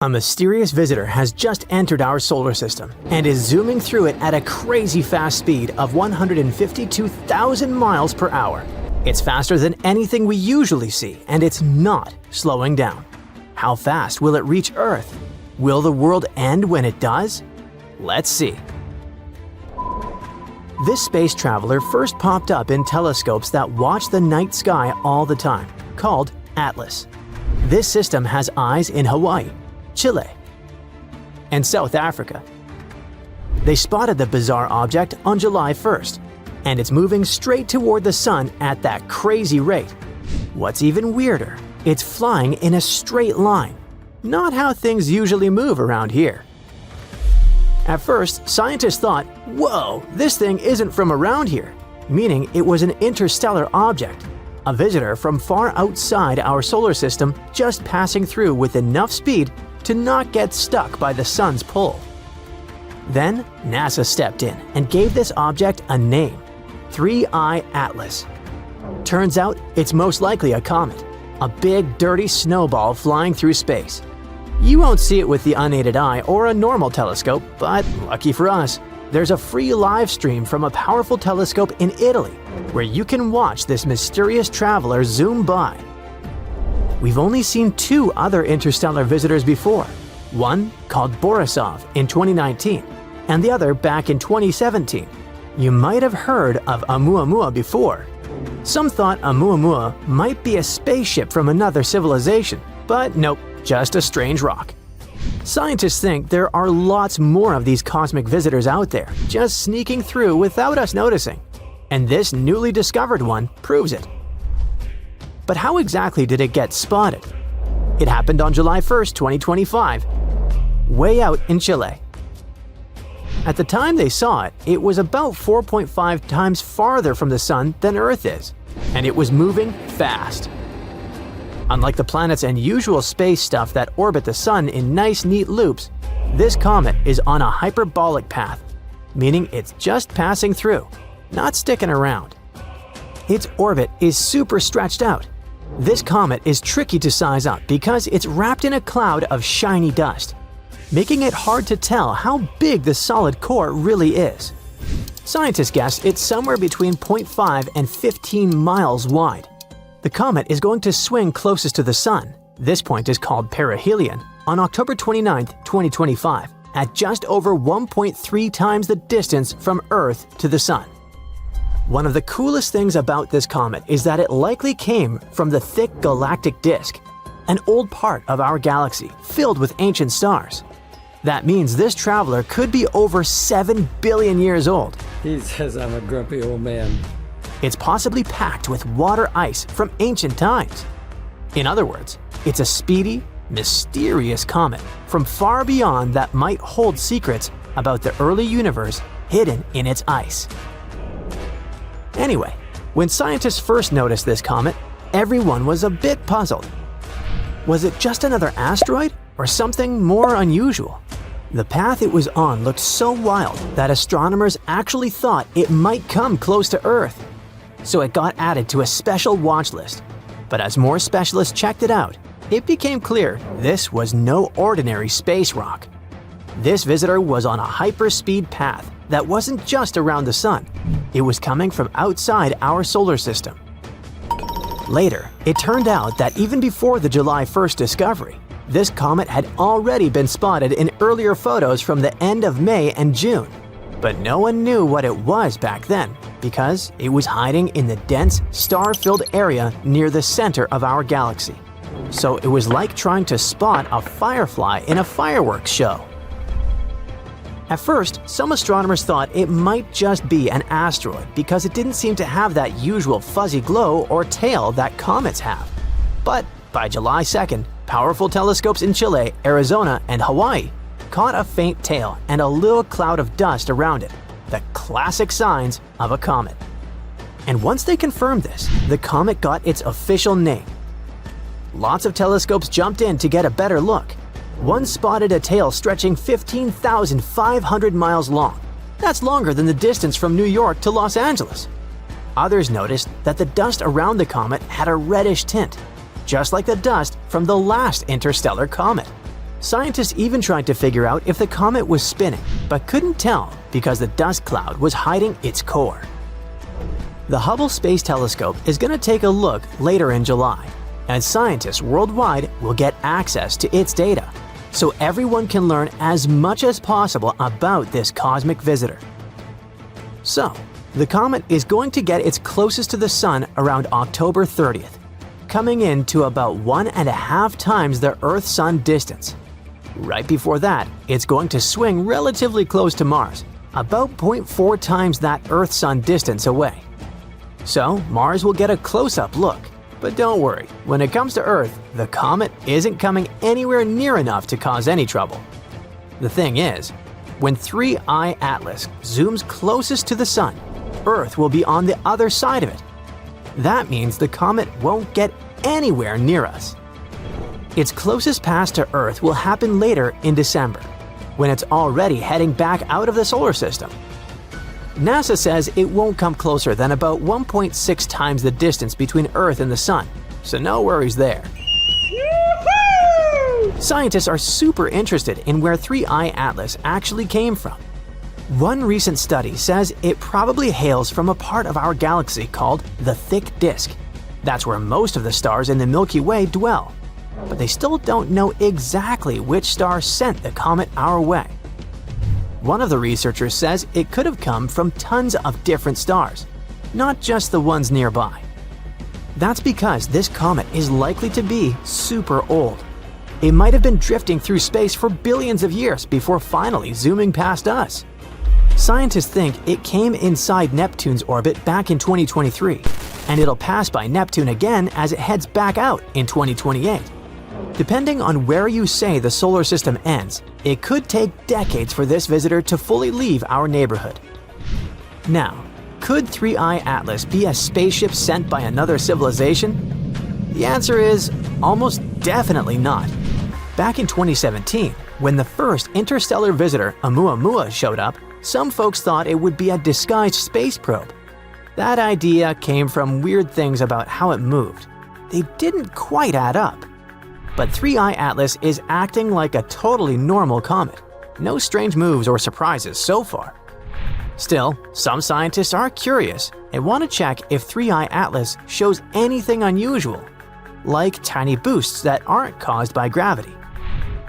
A mysterious visitor has just entered our solar system and is zooming through it at a crazy fast speed of 152,000 miles per hour. It's faster than anything we usually see, and it's not slowing down. How fast will it reach Earth? Will the world end when it does? Let's see. This space traveler first popped up in telescopes that watch the night sky all the time, called Atlas. This system has eyes in Hawaii, Chile, and South Africa. They spotted the bizarre object on July 1st, and it's moving straight toward the sun at that crazy rate. What's even weirder, it's flying in a straight line, not how things usually move around here. At first, scientists thought, whoa, this thing isn't from around here, meaning it was an interstellar object, a visitor from far outside our solar system just passing through with enough speed to not get stuck by the sun's pull. Then, NASA stepped in and gave this object a name, 3I Atlas. Turns out it's most likely a comet, a big dirty snowball flying through space. You won't see it with the unaided eye or a normal telescope, but lucky for us, there's a free live stream from a powerful telescope in Italy where you can watch this mysterious traveler zoom by. We've only seen two other interstellar visitors before, one called Borisov in 2019 and the other back in 2017. You might have heard of Oumuamua before. Some thought Oumuamua might be a spaceship from another civilization, but nope, just a strange rock. Scientists think there are lots more of these cosmic visitors out there, just sneaking through without us noticing. And this newly discovered one proves it. But how exactly did it get spotted? It happened on July 1st, 2025, way out in Chile. At the time they saw it, it was about 4.5 times farther from the sun than Earth is, and it was moving fast. Unlike the planet's unusual space stuff that orbit the sun in nice, neat loops, this comet is on a hyperbolic path, meaning it's just passing through, not sticking around. Its orbit is super stretched out. This comet is tricky to size up because it's wrapped in a cloud of shiny dust, making it hard to tell how big the solid core really is. Scientists guess it's somewhere between 0.5 and 15 miles wide. The comet is going to swing closest to the sun, this point is called perihelion, on October 29, 2025, at just over 1.3 times the distance from Earth to the sun. One of the coolest things about this comet is that it likely came from the thick galactic disk, an old part of our galaxy filled with ancient stars. That means this traveler could be over 7 billion years old. He says I'm a grumpy old man. It's possibly packed with water ice from ancient times. In other words, it's a speedy, mysterious comet from far beyond that might hold secrets about the early universe hidden in its ice. Anyway, when scientists first noticed this comet, everyone was a bit puzzled. Was it just another asteroid or something more unusual? The path it was on looked so wild that astronomers actually thought it might come close to Earth. So it got added to a special watch list. But as more specialists checked it out, it became clear this was no ordinary space rock. This visitor was on a hyperspeed path that wasn't just around the sun. It was coming from outside our solar system. Later, it turned out that even before the July 1st discovery, this comet had already been spotted in earlier photos from the end of May and June. But no one knew what it was back then because it was hiding in the dense, star-filled area near the center of our galaxy. So it was like trying to spot a firefly in a fireworks show. At first, some astronomers thought it might just be an asteroid because it didn't seem to have that usual fuzzy glow or tail that comets have. But by July 2nd, powerful telescopes in Chile, Arizona, and Hawaii caught a faint tail and a little cloud of dust around it, the classic signs of a comet. And once they confirmed this, the comet got its official name. Lots of telescopes jumped in to get a better look. One spotted a tail stretching 15,500 miles long. That's longer than the distance from New York to Los Angeles. Others noticed that the dust around the comet had a reddish tint, just like the dust from the last interstellar comet. Scientists even tried to figure out if the comet was spinning, but couldn't tell because the dust cloud was hiding its core. The Hubble Space Telescope is going to take a look later in July, and scientists worldwide will get access to its data, so everyone can learn as much as possible about this cosmic visitor. So, the comet is going to get its closest to the Sun around October 30th, coming in to about 1.5 times the Earth-Sun distance. Right before that, it's going to swing relatively close to Mars, about 0.4 times that Earth-Sun distance away. So, Mars will get a close-up look. But don't worry, when it comes to Earth, the comet isn't coming anywhere near enough to cause any trouble. The thing is, when 3I Atlas zooms closest to the Sun, Earth will be on the other side of it. That means the comet won't get anywhere near us. Its closest pass to Earth will happen later in December, when it's already heading back out of the solar system. NASA says it won't come closer than about 1.6 times the distance between Earth and the Sun, so no worries there. Scientists are super interested in where 3I Atlas actually came from. One recent study says it probably hails from a part of our galaxy called the Thick Disk. That's where most of the stars in the Milky Way dwell. But they still don't know exactly which star sent the comet our way. One of the researchers says it could have come from tons of different stars, not just the ones nearby. That's because this comet is likely to be super old. It might have been drifting through space for billions of years before finally zooming past us. Scientists think it came inside Neptune's orbit back in 2023, and it'll pass by Neptune again as it heads back out in 2028. Depending on where you say the solar system ends, it could take decades for this visitor to fully leave our neighborhood. Now, could 3I Atlas be a spaceship sent by another civilization? The answer is almost definitely not. Back in 2017, when the first interstellar visitor Oumuamua showed up, some folks thought it would be a disguised space probe. That idea came from weird things about how it moved. They didn't quite add up. But 3I Atlas is acting like a totally normal comet. No strange moves or surprises so far. Still, some scientists are curious and want to check if 3I Atlas shows anything unusual, like tiny boosts that aren't caused by gravity.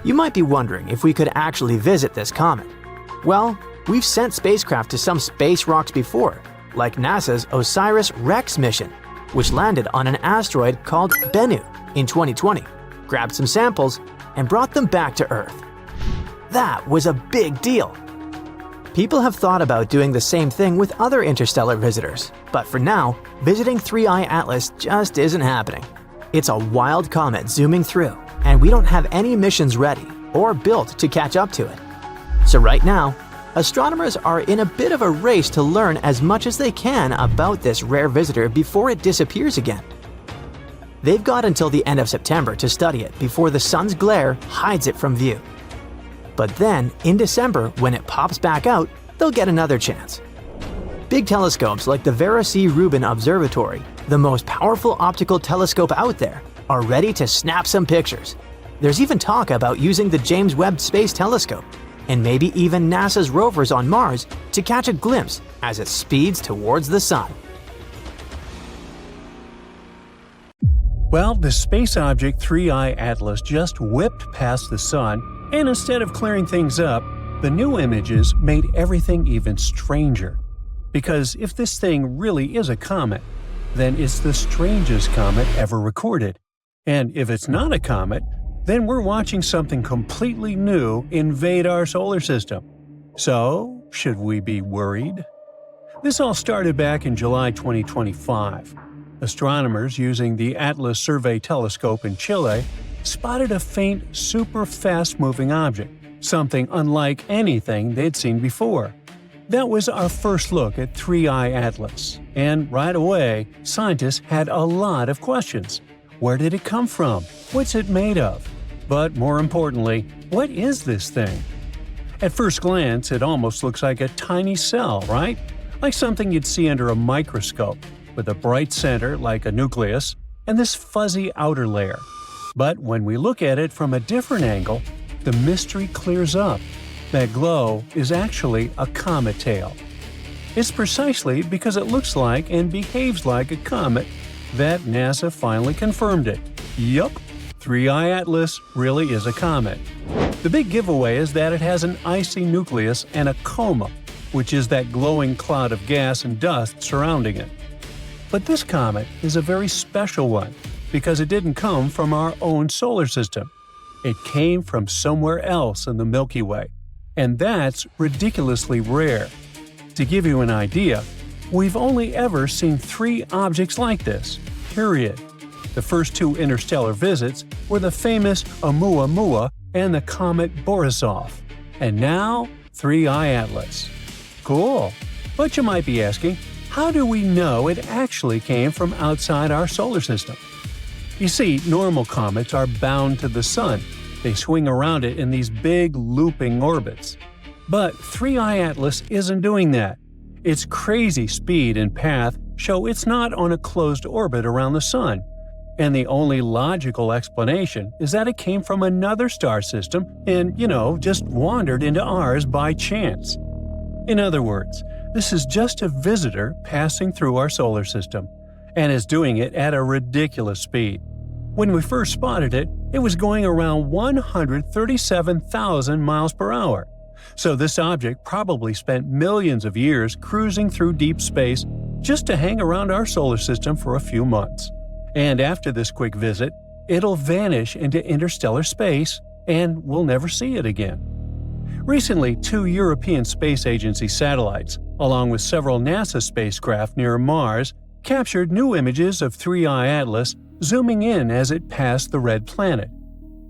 You might be wondering if we could actually visit this comet. Well, we've sent spacecraft to some space rocks before, like NASA's OSIRIS-REx mission, which landed on an asteroid called Bennu in 2020. Grabbed some samples, and brought them back to Earth. That was a big deal. People have thought about doing the same thing with other interstellar visitors, but for now, visiting 3I Atlas just isn't happening. It's a wild comet zooming through, and we don't have any missions ready or built to catch up to it. So right now, astronomers are in a bit of a race to learn as much as they can about this rare visitor before it disappears again. They've got until the end of September to study it before the sun's glare hides it from view. But then, in December, when it pops back out, they'll get another chance. Big telescopes like the Vera C. Rubin Observatory, the most powerful optical telescope out there, are ready to snap some pictures. There's even talk about using the James Webb Space Telescope, and maybe even NASA's rovers on Mars to catch a glimpse as it speeds towards the sun. Well, the space object 3I Atlas just whipped past the Sun, and instead of clearing things up, the new images made everything even stranger. Because if this thing really is a comet, then it's the strangest comet ever recorded. And if it's not a comet, then we're watching something completely new invade our solar system. So, should we be worried? This all started back in July 2025. Astronomers using the Atlas Survey Telescope in Chile spotted a faint, super fast-moving object, something unlike anything they'd seen before. That was our first look at 3I Atlas, and right away, scientists had a lot of questions. Where did it come from? What's it made of? But more importantly, what is this thing? At first glance, it almost looks like a tiny cell, right? Like something you'd see under a microscope, with a bright center like a nucleus and this fuzzy outer layer. But when we look at it from a different angle, the mystery clears up. That glow is actually a comet tail. It's precisely because it looks like and behaves like a comet that NASA finally confirmed it. Yup, 3I Atlas really is a comet. The big giveaway is that it has an icy nucleus and a coma, which is that glowing cloud of gas and dust surrounding it. But this comet is a very special one because it didn't come from our own solar system. It came from somewhere else in the Milky Way, and that's ridiculously rare. To give you an idea, we've only ever seen 3 objects like this, period. The first 2 interstellar visits were the famous Oumuamua and the comet Borisov. And now, 3I Atlas. Cool. But you might be asking, how do we know it actually came from outside our solar system? You see, normal comets are bound to the Sun. They swing around it in these big looping orbits. But 3I Atlas isn't doing that. Its crazy speed and path show it's not on a closed orbit around the Sun. And the only logical explanation is that it came from another star system and, just wandered into ours by chance. In other words, this is just a visitor passing through our solar system, and is doing it at a ridiculous speed. When we first spotted it, it was going around 137,000 miles per hour. So this object probably spent millions of years cruising through deep space just to hang around our solar system for a few months. And after this quick visit, it'll vanish into interstellar space, and we'll never see it again. Recently, 2 European Space Agency satellites, along with several NASA spacecraft near Mars, captured new images of 3I Atlas zooming in as it passed the red planet.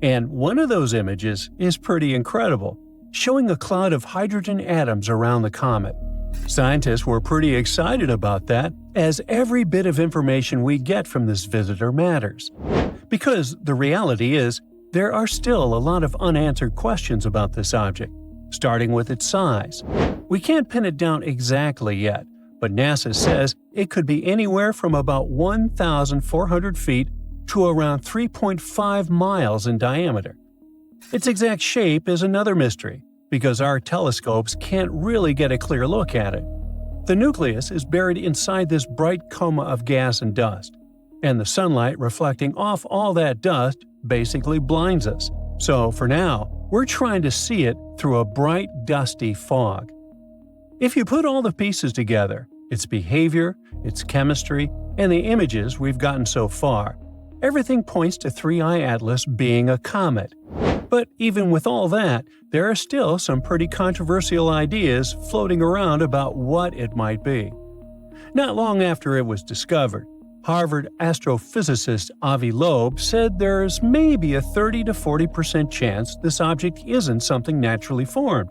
And one of those images is pretty incredible, showing a cloud of hydrogen atoms around the comet. Scientists were pretty excited about that, as every bit of information we get from this visitor matters. Because the reality is, there are still a lot of unanswered questions about this object, starting with its size. We can't pin it down exactly yet, but NASA says it could be anywhere from about 1,400 feet to around 3.5 miles in diameter. Its exact shape is another mystery, because our telescopes can't really get a clear look at it. The nucleus is buried inside this bright coma of gas and dust, and the sunlight reflecting off all that dust basically blinds us. So for now, we're trying to see it through a bright, dusty fog. If you put all the pieces together, its behavior, its chemistry, and the images we've gotten so far, everything points to 3I Atlas being a comet. But even with all that, there are still some pretty controversial ideas floating around about what it might be. Not long after it was discovered, Harvard astrophysicist Avi Loeb said there's maybe a 30 to 40% chance this object isn't something naturally formed.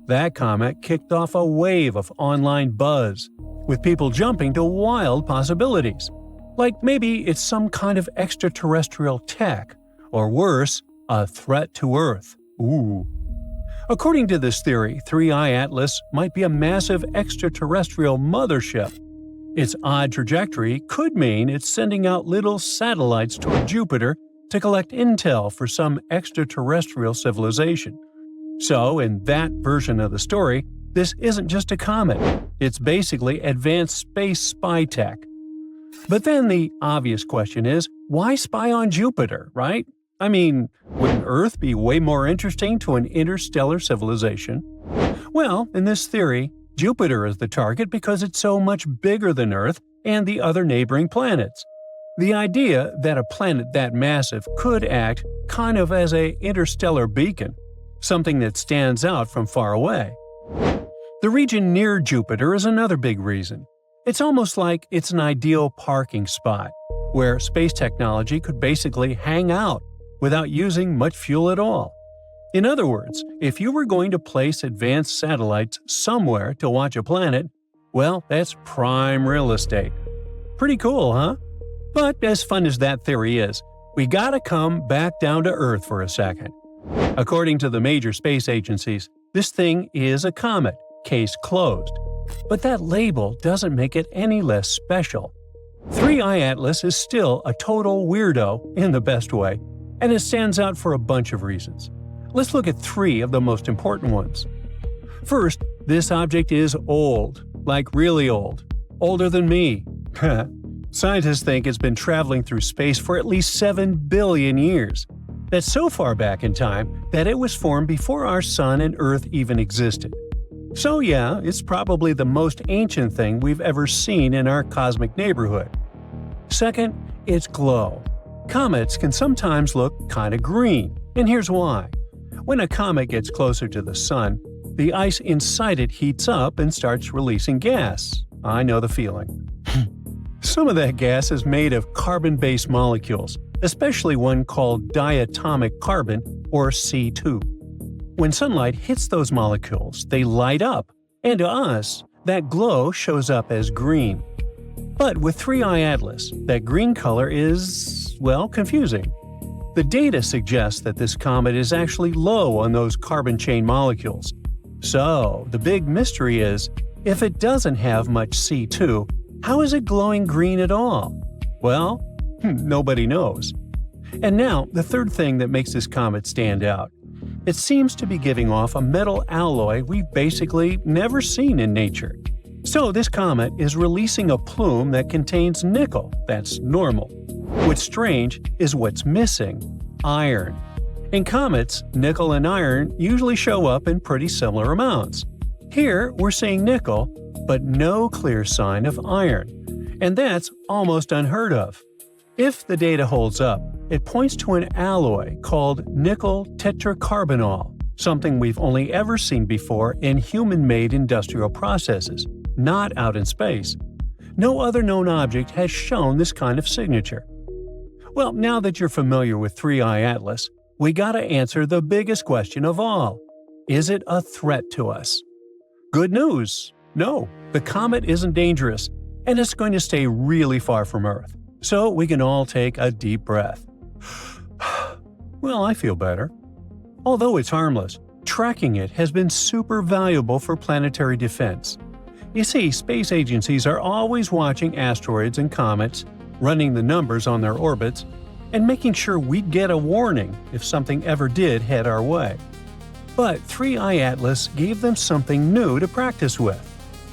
That comment kicked off a wave of online buzz, with people jumping to wild possibilities. Like maybe it's some kind of extraterrestrial tech, or worse, a threat to Earth. Ooh. According to this theory, 3I Atlas might be a massive extraterrestrial mothership. Its odd trajectory could mean it's sending out little satellites toward Jupiter to collect intel for some extraterrestrial civilization. So, in that version of the story, this isn't just a comet. It's basically advanced space spy tech. But then the obvious question is, why spy on Jupiter, right? I mean, wouldn't Earth be way more interesting to an interstellar civilization? Well, in this theory, Jupiter is the target because it's so much bigger than Earth and the other neighboring planets. The idea that a planet that massive could act kind of as an interstellar beacon, something that stands out from far away. The region near Jupiter is another big reason. It's almost like it's an ideal parking spot, where space technology could basically hang out without using much fuel at all. In other words, if you were going to place advanced satellites somewhere to watch a planet, well, that's prime real estate. Pretty cool, huh? But as fun as that theory is, we gotta come back down to Earth for a second. According to the major space agencies, this thing is a comet, case closed. But that label doesn't make it any less special. 3I Atlas is still a total weirdo in the best way, and it stands out for a bunch of reasons. Let's look at 3 of the most important ones. First, this object is old, like really old. Older than me. Scientists think it's been traveling through space for at least 7 billion years. That's so far back in time that it was formed before our Sun and Earth even existed. So yeah, it's probably the most ancient thing we've ever seen in our cosmic neighborhood. Second, its glow. Comets can sometimes look kinda green, and here's why. When a comet gets closer to the Sun, the ice inside it heats up and starts releasing gas. I know the feeling. Some of that gas is made of carbon-based molecules, especially one called diatomic carbon, or C2. When sunlight hits those molecules, they light up, and to us, that glow shows up as green. But with 3I Atlas, that green color is, well, confusing. The data suggests that this comet is actually low on those carbon chain molecules. So, the big mystery is, if it doesn't have much C2, how is it glowing green at all? Well, nobody knows. And now, the third thing that makes this comet stand out. It seems to be giving off a metal alloy we've basically never seen in nature. So this comet is releasing a plume that contains nickel. That's normal. What's strange is what's missing: iron. In comets, nickel and iron usually show up in pretty similar amounts. Here, we're seeing nickel, but no clear sign of iron. And that's almost unheard of. If the data holds up, it points to an alloy called nickel tetracarbonyl, something we've only ever seen before in human-made industrial processes, not out in space. No other known object has shown this kind of signature. Well, now that you're familiar with 3I Atlas, we gotta answer the biggest question of all. Is it a threat to us? Good news! No, the comet isn't dangerous, and it's going to stay really far from Earth. So we can all take a deep breath. Well, I feel better. Although it's harmless, tracking it has been super valuable for planetary defense. You see, space agencies are always watching asteroids and comets, running the numbers on their orbits, and making sure we'd get a warning if something ever did head our way. But 3I Atlas gave them something new to practice with.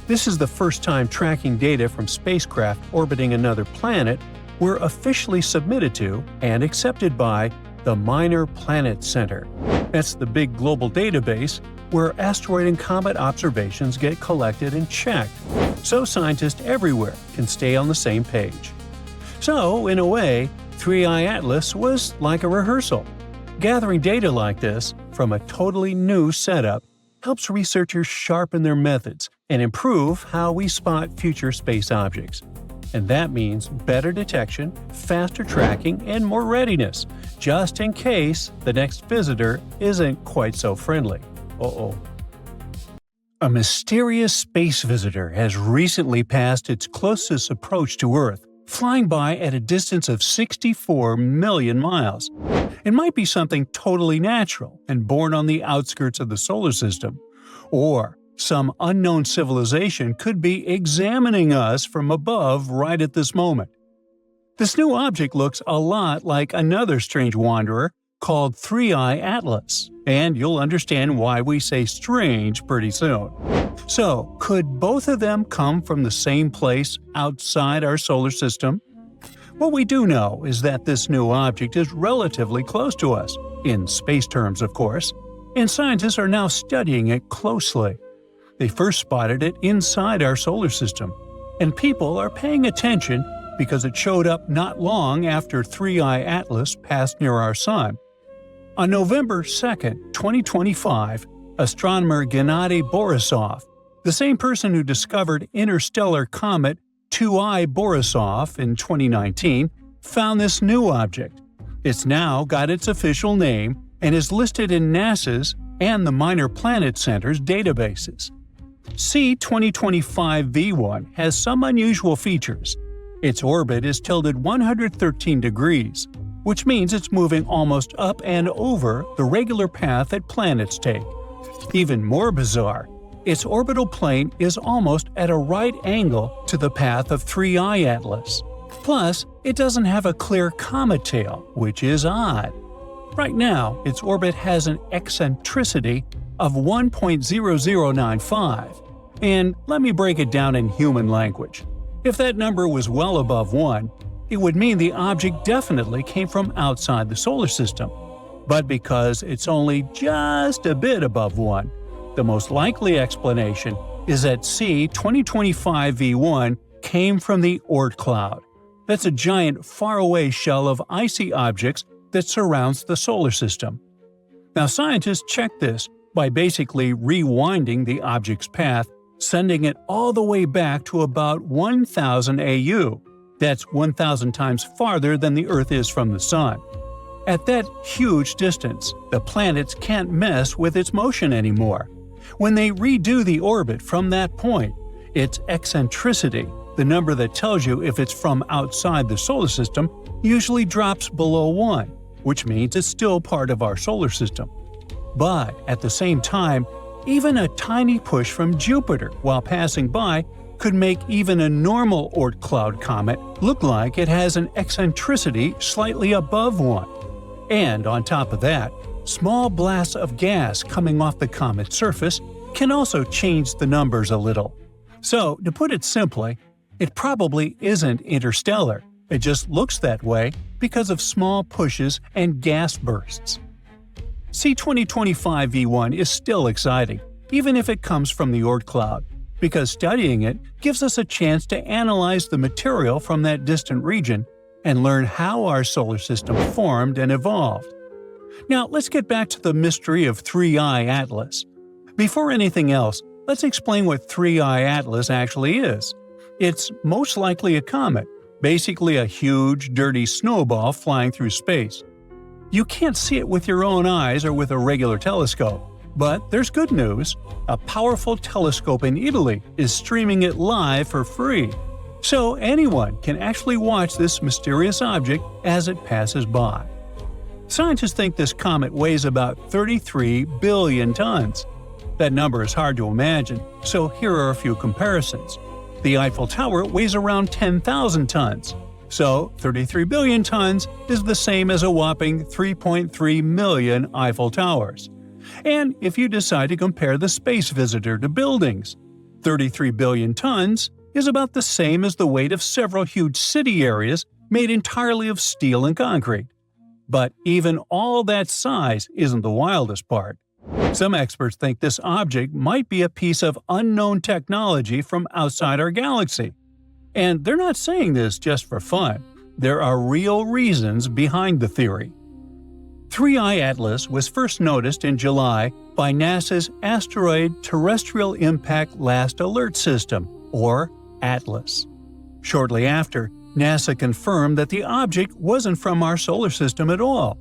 This is the first time tracking data from spacecraft orbiting another planet were officially submitted to and accepted by the Minor Planet Center. That's the big global database where asteroid and comet observations get collected and checked, so scientists everywhere can stay on the same page. So, in a way, 3I Atlas was like a rehearsal. Gathering data like this from a totally new setup helps researchers sharpen their methods and improve how we spot future space objects. And that means better detection, faster tracking, and more readiness, just in case the next visitor isn't quite so friendly. Uh-oh. A mysterious space visitor has recently passed its closest approach to Earth, flying by at a distance of 64 million miles. It might be something totally natural and born on the outskirts of the solar system. Or some unknown civilization could be examining us from above right at this moment. This new object looks a lot like another strange wanderer called 3I Atlas, and you'll understand why we say strange pretty soon. So, could both of them come from the same place outside our solar system? What we do know is that this new object is relatively close to us, in space terms of course, and scientists are now studying it closely. They first spotted it inside our solar system, and people are paying attention because it showed up not long after 3I Atlas passed near our Sun. On November 2, 2025, astronomer Gennady Borisov, the same person who discovered interstellar comet 2I Borisov in 2019, found this new object. It's now got its official name and is listed in NASA's and the Minor Planet Center's databases. C2025V1 has some unusual features. Its orbit is tilted 113 degrees, which means it's moving almost up and over the regular path that planets take. Even more bizarre, its orbital plane is almost at a right angle to the path of 3I Atlas. Plus, it doesn't have a clear comet tail, which is odd. Right now, its orbit has an eccentricity of 1.0095. And let me break it down in human language. If that number was well above 1, it would mean the object definitely came from outside the solar system. But because it's only just a bit above 1, the most likely explanation is that C 2025 V1 came from the Oort cloud. That's a giant faraway shell of icy objects that surrounds the solar system. Now scientists check this by basically rewinding the object's path, sending it all the way back to about 1000 AU. That's 1,000 times farther than the Earth is from the Sun. At that huge distance, the planets can't mess with its motion anymore. When they redo the orbit from that point, its eccentricity, the number that tells you if it's from outside the solar system, usually drops below 1, which means it's still part of our solar system. But at the same time, even a tiny push from Jupiter while passing by could make even a normal Oort cloud comet look like it has an eccentricity slightly above 1. And on top of that, small blasts of gas coming off the comet's surface can also change the numbers a little. So, to put it simply, it probably isn't interstellar. It just looks that way because of small pushes and gas bursts. C 2025 V1 is still exciting, even if it comes from the Oort cloud, because studying it gives us a chance to analyze the material from that distant region and learn how our solar system formed and evolved. Now, let's get back to the mystery of 3I Atlas. Before anything else, let's explain what 3I Atlas actually is. It's most likely a comet, basically a huge, dirty snowball flying through space. You can't see it with your own eyes or with a regular telescope. But there's good news. A powerful telescope in Italy is streaming it live for free. So anyone can actually watch this mysterious object as it passes by. Scientists think this comet weighs about 33 billion tons. That number is hard to imagine, so here are a few comparisons. The Eiffel Tower weighs around 10,000 tons. So 33 billion tons is the same as a whopping 3.3 million Eiffel Towers. And if you decide to compare the space visitor to buildings, 33 billion tons is about the same as the weight of several huge city areas made entirely of steel and concrete. But even all that size isn't the wildest part. Some experts think this object might be a piece of unknown technology from outside our galaxy. And they're not saying this just for fun. There are real reasons behind the theory. 3I Atlas was first noticed in July by NASA's Asteroid Terrestrial Impact Last Alert System, or ATLAS. Shortly after, NASA confirmed that the object wasn't from our solar system at all.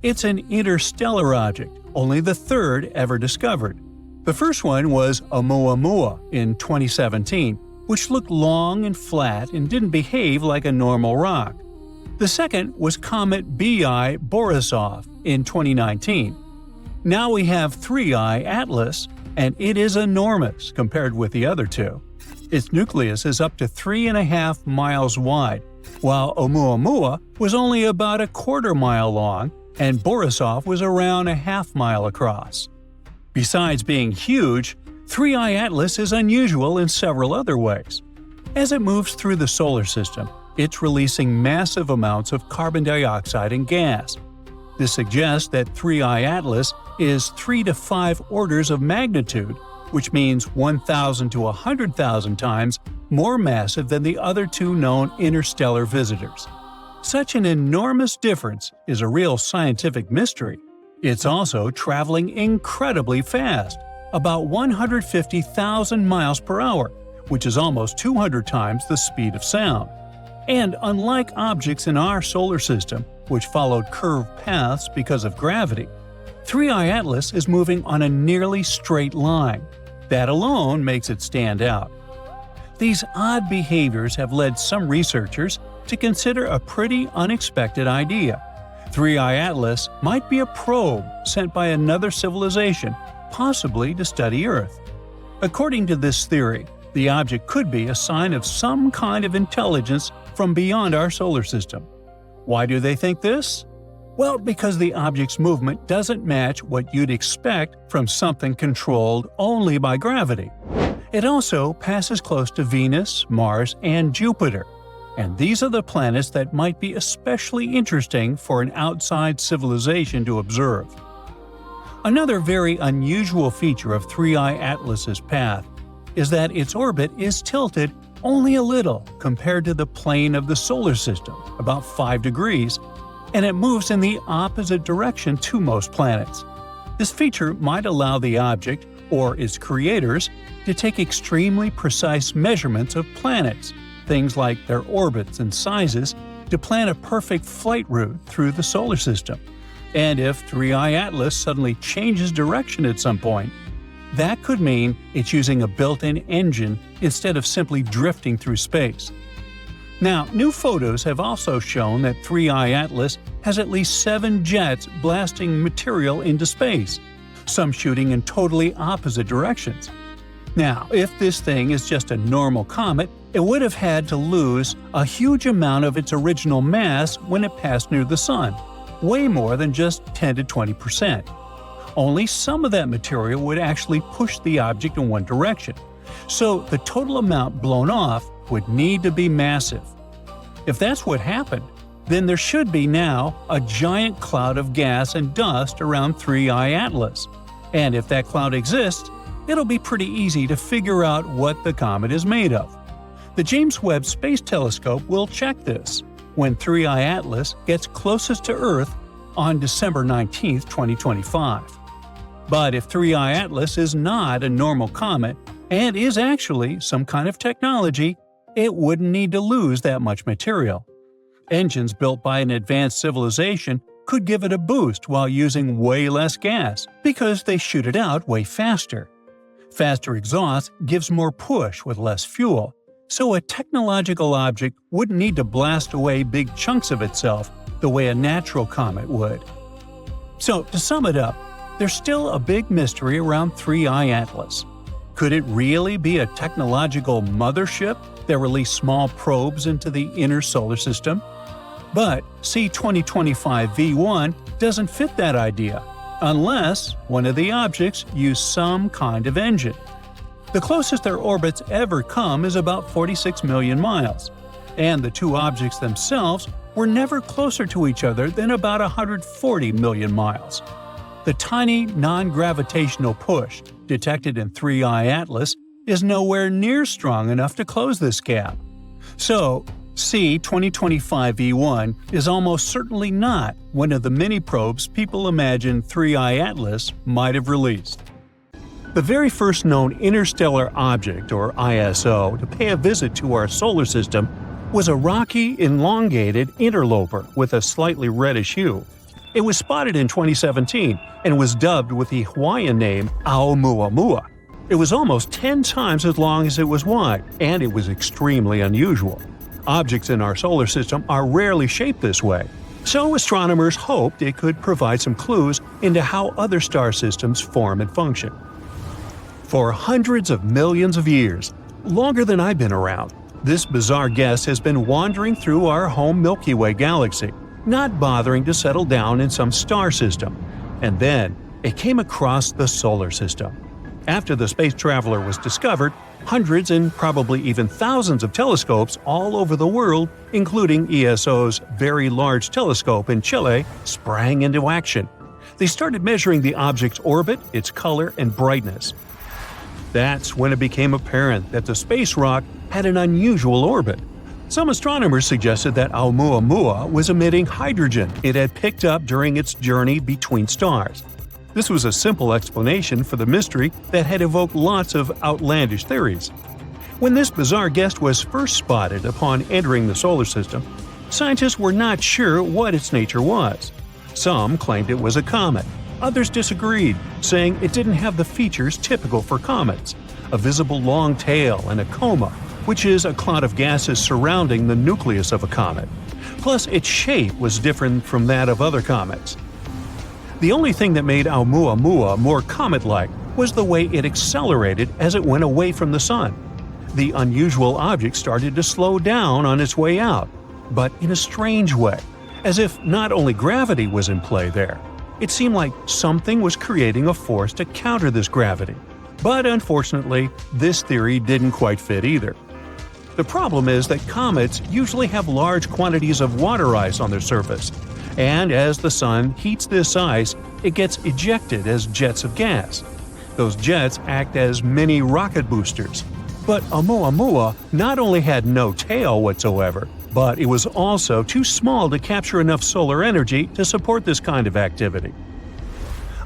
It's an interstellar object, only the third ever discovered. The first one was Oumuamua in 2017, which looked long and flat and didn't behave like a normal rock. The second was Comet BI Borisov in 2019. Now we have 3I Atlas, and it is enormous compared with the other two. Its nucleus is up to 3.5 miles wide, while Oumuamua was only about a quarter mile long, and Borisov was around a half mile across. Besides being huge, 3I Atlas is unusual in several other ways. As it moves through the solar system, it's releasing massive amounts of carbon dioxide and gas. This suggests that 3I Atlas is 3 to 5 orders of magnitude, which means 1,000 to 100,000 times more massive than the other two known interstellar visitors. Such an enormous difference is a real scientific mystery. It's also traveling incredibly fast, about 150,000 miles per hour, which is almost 200 times the speed of sound. And unlike objects in our solar system, which followed curved paths because of gravity, 3I Atlas is moving on a nearly straight line. That alone makes it stand out. These odd behaviors have led some researchers to consider a pretty unexpected idea. 3I Atlas might be a probe sent by another civilization, possibly to study Earth. According to this theory, the object could be a sign of some kind of intelligence from beyond our solar system. Why do they think this? Well, because the object's movement doesn't match what you'd expect from something controlled only by gravity. It also passes close to Venus, Mars, and Jupiter, and these are the planets that might be especially interesting for an outside civilization to observe. Another very unusual feature of 3I Atlas's path is that its orbit is tilted only a little compared to the plane of the solar system, about 5 degrees, and it moves in the opposite direction to most planets. This feature might allow the object, or its creators, to take extremely precise measurements of planets, things like their orbits and sizes, to plan a perfect flight route through the solar system. And if 3I Atlas suddenly changes direction at some point, that could mean it's using a built-in engine instead of simply drifting through space. Now, new photos have also shown that 3I Atlas has at least 7 jets blasting material into space, some shooting in totally opposite directions. Now, if this thing is just a normal comet, it would have had to lose a huge amount of its original mass when it passed near the Sun, way more than just 10 to 20%. Only some of that material would actually push the object in one direction, so the total amount blown off would need to be massive. If that's what happened, then there should be now a giant cloud of gas and dust around 3I Atlas. And if that cloud exists, it'll be pretty easy to figure out what the comet is made of. The James Webb Space Telescope will check this when 3I Atlas gets closest to Earth on December 19, 2025. But if 3I Atlas is not a normal comet and is actually some kind of technology, it wouldn't need to lose that much material. Engines built by an advanced civilization could give it a boost while using way less gas because they shoot it out way faster. Faster exhaust gives more push with less fuel, so a technological object wouldn't need to blast away big chunks of itself the way a natural comet would. So, to sum it up, there's still a big mystery around 3I Atlas. Could it really be a technological mothership that released small probes into the inner solar system? But C-2025 V1 doesn't fit that idea, unless one of the objects used some kind of engine. The closest their orbits ever come is about 46 million miles, and the two objects themselves were never closer to each other than about 140 million miles. The tiny non-gravitational push detected in 3I Atlas is nowhere near strong enough to close this gap. So, C-2025 V1 is almost certainly not one of the mini probes people imagine 3I Atlas might have released. The very first known interstellar object, or ISO, to pay a visit to our solar system was a rocky, elongated interloper with a slightly reddish hue. It was spotted in 2017 and was dubbed with the Hawaiian name Oumuamua. It was almost 10 times as long as it was wide, and it was extremely unusual. Objects in our solar system are rarely shaped this way, so astronomers hoped it could provide some clues into how other star systems form and function. For hundreds of millions of years, longer than I've been around, this bizarre guest has been wandering through our home Milky Way galaxy, not bothering to settle down in some star system. And then, it came across the solar system. After the space traveler was discovered, hundreds and probably even thousands of telescopes all over the world, including ESO's Very Large Telescope in Chile, sprang into action. They started measuring the object's orbit, its color, and brightness. That's when it became apparent that the space rock had an unusual orbit. Some astronomers suggested that Oumuamua was emitting hydrogen it had picked up during its journey between stars. This was a simple explanation for the mystery that had evoked lots of outlandish theories. When this bizarre guest was first spotted upon entering the solar system, scientists were not sure what its nature was. Some claimed it was a comet. Others disagreed, saying it didn't have the features typical for comets: a visible long tail and a coma, which is a cloud of gases surrounding the nucleus of a comet. Plus, its shape was different from that of other comets. The only thing that made Oumuamua more comet-like was the way it accelerated as it went away from the Sun. The unusual object started to slow down on its way out, but in a strange way. As if not only gravity was in play there, it seemed like something was creating a force to counter this gravity. But unfortunately, this theory didn't quite fit either. The problem is that comets usually have large quantities of water ice on their surface, and as the sun heats this ice, it gets ejected as jets of gas. Those jets act as mini rocket boosters. But Oumuamua not only had no tail whatsoever, but it was also too small to capture enough solar energy to support this kind of activity.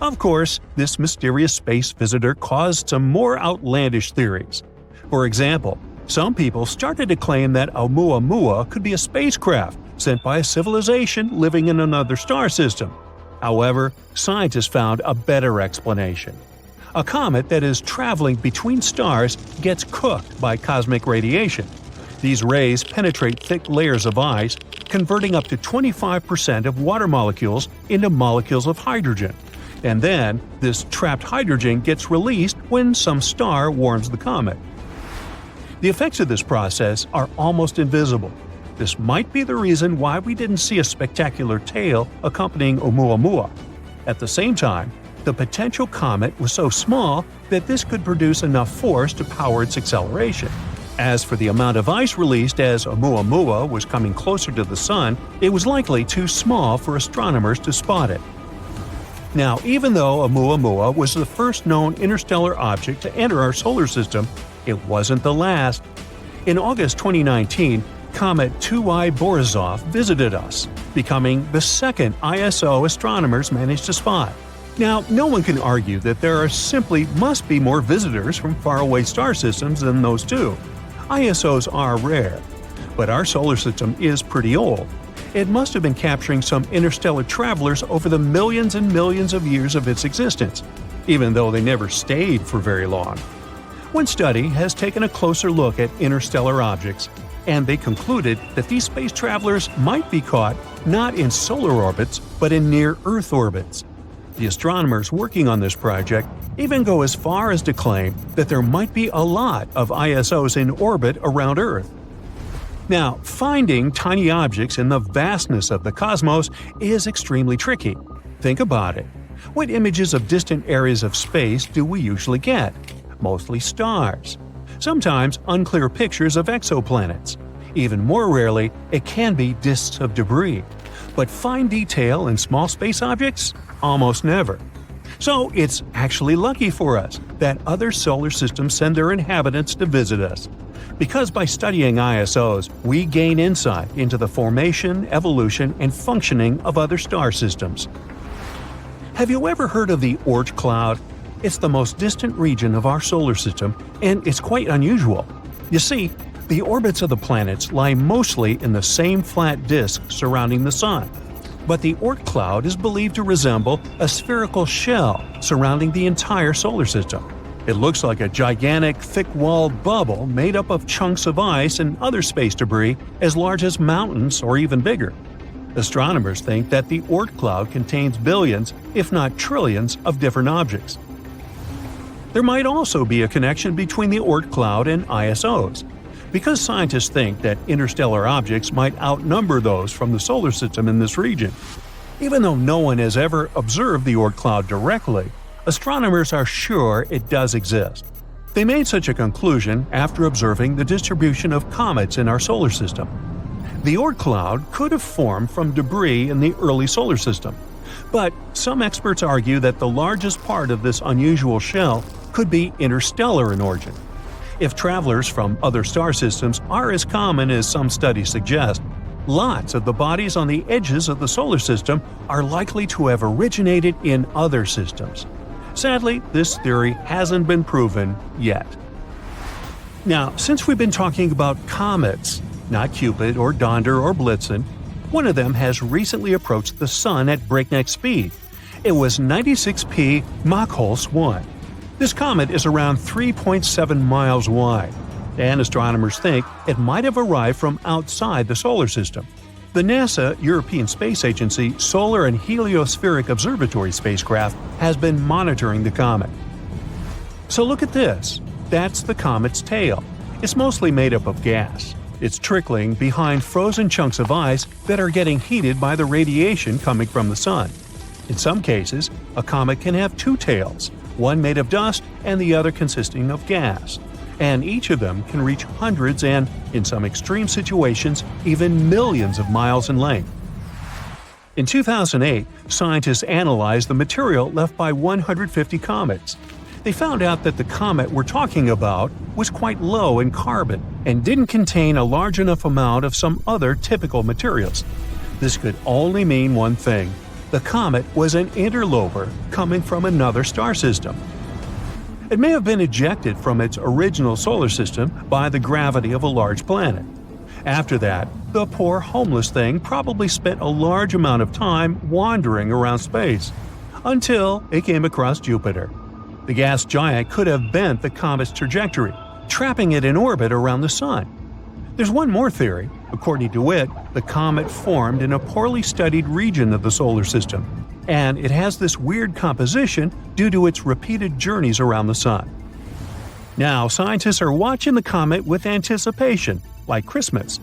Of course, this mysterious space visitor caused some more outlandish theories. For example, some people started to claim that Oumuamua could be a spacecraft sent by a civilization living in another star system. However, scientists found a better explanation. A comet that is traveling between stars gets cooked by cosmic radiation. These rays penetrate thick layers of ice, converting up to 25% of water molecules into molecules of hydrogen. And then, this trapped hydrogen gets released when some star warms the comet. The effects of this process are almost invisible. This might be the reason why we didn't see a spectacular tail accompanying Oumuamua. At the same time, the potential comet was so small that this could produce enough force to power its acceleration. As for the amount of ice released as Oumuamua was coming closer to the Sun, it was likely too small for astronomers to spot it. Now, even though Oumuamua was the first known interstellar object to enter our solar system, it wasn't the last. In August 2019, comet 2I Borisov visited us, becoming the second ISO astronomers managed to spot. Now, no one can argue that there simply must be more visitors from faraway star systems than those two. ISOs are rare, but our solar system is pretty old. It must have been capturing some interstellar travelers over the millions and millions of years of its existence, even though they never stayed for very long. One study has taken a closer look at interstellar objects, and they concluded that these space travelers might be caught not in solar orbits, but in near-Earth orbits. The astronomers working on this project even go as far as to claim that there might be a lot of ISOs in orbit around Earth. Now, finding tiny objects in the vastness of the cosmos is extremely tricky. Think about it. What images of distant areas of space do we usually get? Mostly stars. Sometimes unclear pictures of exoplanets. Even more rarely, it can be disks of debris. But fine detail in small space objects? Almost never. So it's actually lucky for us that other solar systems send their inhabitants to visit us. Because by studying ISOs, we gain insight into the formation, evolution, and functioning of other star systems. Have you ever heard of the Oort cloud? It's the most distant region of our solar system, and it's quite unusual. You see, the orbits of the planets lie mostly in the same flat disk surrounding the Sun. But the Oort cloud is believed to resemble a spherical shell surrounding the entire solar system. It looks like a gigantic, thick-walled bubble made up of chunks of ice and other space debris as large as mountains or even bigger. Astronomers think that the Oort cloud contains billions, if not trillions, of different objects. There might also be a connection between the Oort cloud and ISOs. Because scientists think that interstellar objects might outnumber those from the solar system in this region. Even though no one has ever observed the Oort cloud directly, astronomers are sure it does exist. They made such a conclusion after observing the distribution of comets in our solar system. The Oort cloud could have formed from debris in the early solar system, but some experts argue that the largest part of this unusual shell could be interstellar in origin. If travelers from other star systems are as common as some studies suggest, lots of the bodies on the edges of the solar system are likely to have originated in other systems. Sadly, this theory hasn't been proven yet. Now, since we've been talking about comets, not Cupid or Donder or Blitzen, one of them has recently approached the Sun at breakneck speed. It was 96P Mach-1. This comet is around 3.7 miles wide, and astronomers think it might have arrived from outside the solar system. The NASA European Space Agency Solar and Heliospheric Observatory spacecraft has been monitoring the comet. So look at this. That's the comet's tail. It's mostly made up of gas. It's trickling behind frozen chunks of ice that are getting heated by the radiation coming from the sun. In some cases, a comet can have two tails, one made of dust and the other consisting of gas, and each of them can reach hundreds and, in some extreme situations, even millions of miles in length. In 2008, scientists analyzed the material left by 150 comets. They found out that the comet we're talking about was quite low in carbon and didn't contain a large enough amount of some other typical materials. This could only mean one thing: the comet was an interloper coming from another star system. It may have been ejected from its original solar system by the gravity of a large planet. After that, the poor homeless thing probably spent a large amount of time wandering around space, until it came across Jupiter. The gas giant could have bent the comet's trajectory, trapping it in orbit around the Sun. There's one more theory. According to it, the comet formed in a poorly studied region of the solar system, and it has this weird composition due to its repeated journeys around the Sun. Now, scientists are watching the comet with anticipation, like Christmas.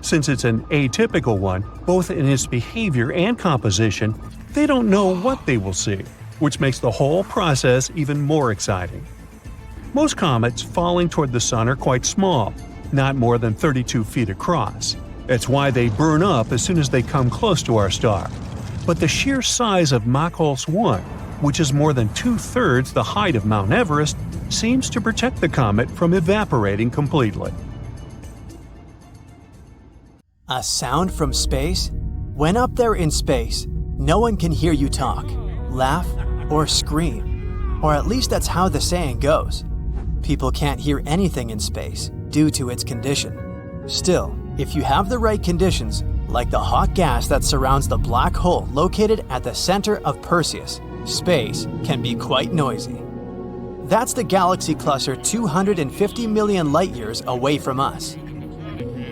Since it's an atypical one, both in its behavior and composition, they don't know what they will see, which makes the whole process even more exciting. Most comets falling toward the Sun are quite small, not more than 32 feet across. That's why they burn up as soon as they come close to our star. But the sheer size of Machholz 1, which is more than 2/3 the height of Mount Everest, seems to protect the comet from evaporating completely. A sound from space? When up there in space, no one can hear you talk, laugh, or scream. Or at least that's how the saying goes. People can't hear anything in space due to its condition. Still, if you have the right conditions, like the hot gas that surrounds the black hole located at the center of Perseus, space can be quite noisy. That's the galaxy cluster 250 million light-years away from us.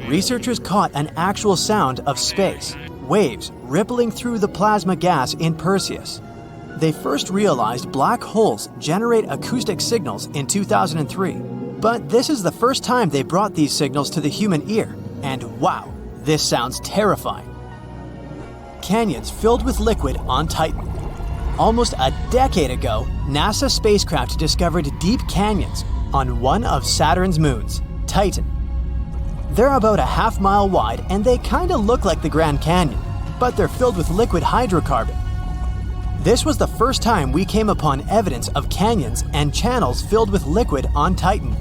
Researchers caught an actual sound of space, waves rippling through the plasma gas in Perseus. They first realized black holes generate acoustic signals in 2003, but this is the first time they brought these signals to the human ear, and wow, this sounds terrifying. Canyons filled with liquid on Titan. Almost a decade ago, NASA spacecraft discovered deep canyons on one of Saturn's moons, Titan. They're about a half-mile wide and they kinda look like the Grand Canyon, but they're filled with liquid hydrocarbon. This was the first time we came upon evidence of canyons and channels filled with liquid on Titan.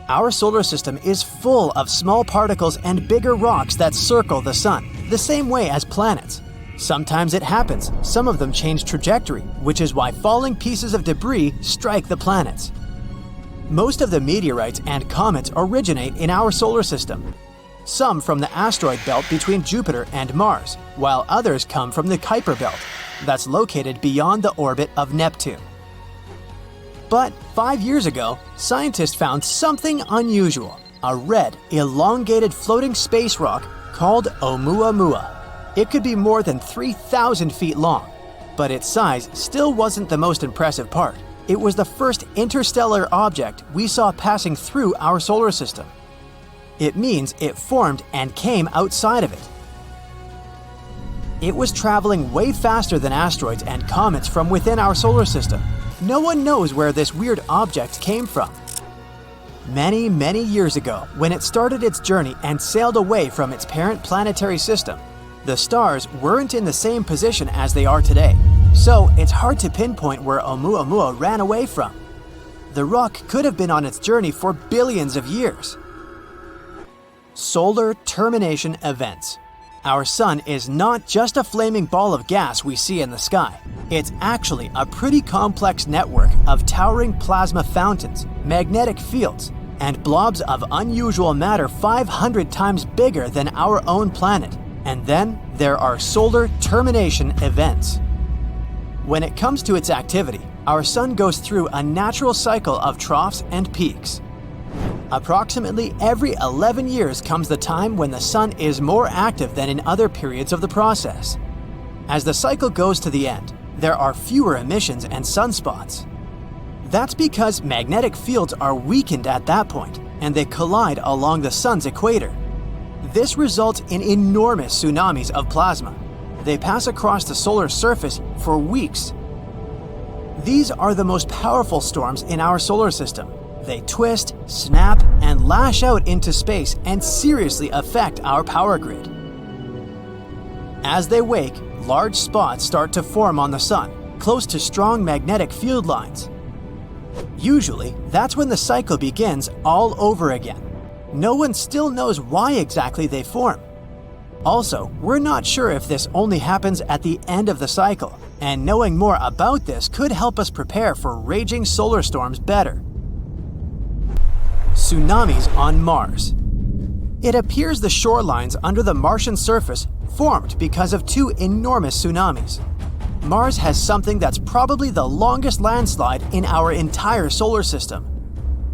Our solar system is full of small particles and bigger rocks that circle the Sun, the same way as planets. Sometimes it happens, some of them change trajectory, which is why falling pieces of debris strike the planets. Most of the meteorites and comets originate in our solar system. Some from the asteroid belt between Jupiter and Mars, while others come from the Kuiper belt, that's located beyond the orbit of Neptune. But 5 years ago, scientists found something unusual, a red, elongated floating space rock called Oumuamua. It could be more than 3,000 feet long, but its size still wasn't the most impressive part. It was the first interstellar object we saw passing through our solar system. It means it formed and came outside of it. It was traveling way faster than asteroids and comets from within our solar system. No one knows where this weird object came from. Many, many years ago, when it started its journey and sailed away from its parent planetary system, the stars weren't in the same position as they are today, so it's hard to pinpoint where Oumuamua ran away from. The rock could have been on its journey for billions of years. Solar termination events. Our Sun is not just a flaming ball of gas we see in the sky. It's actually a pretty complex network of towering plasma fountains, magnetic fields, and blobs of unusual matter 500 times bigger than our own planet. And then there are solar termination events. When it comes to its activity, our Sun goes through a natural cycle of troughs and peaks. Approximately every 11 years comes the time when the Sun is more active than in other periods of the process. As the cycle goes to the end, there are fewer emissions and sunspots. That's because magnetic fields are weakened at that point, and they collide along the sun's equator. This results in enormous tsunamis of plasma. They pass across the solar surface for weeks. These are the most powerful storms in our solar system. They twist, snap, and lash out into space and seriously affect our power grid. As they wake, large spots start to form on the sun, close to strong magnetic field lines. Usually, that's when the cycle begins all over again. No one still knows why exactly they form. Also, we're not sure if this only happens at the end of the cycle, and knowing more about this could help us prepare for raging solar storms better. Tsunamis on Mars. It appears the shorelines under the Martian surface formed because of two enormous tsunamis. Mars has something that's probably the longest landslide in our entire solar system.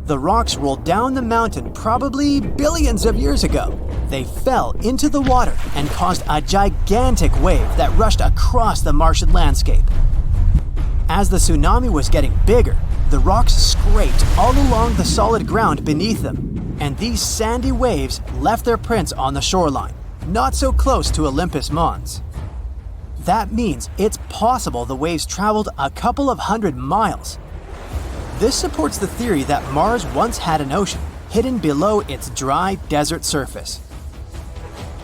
The rocks rolled down the mountain probably billions of years ago. They fell into the water and caused a gigantic wave that rushed across the Martian landscape. As the tsunami was getting bigger, the rocks scraped all along the solid ground beneath them, and these sandy waves left their prints on the shoreline, not so close to Olympus Mons. That means it's possible the waves traveled a couple of hundred miles. This supports the theory that Mars once had an ocean hidden below its dry desert surface.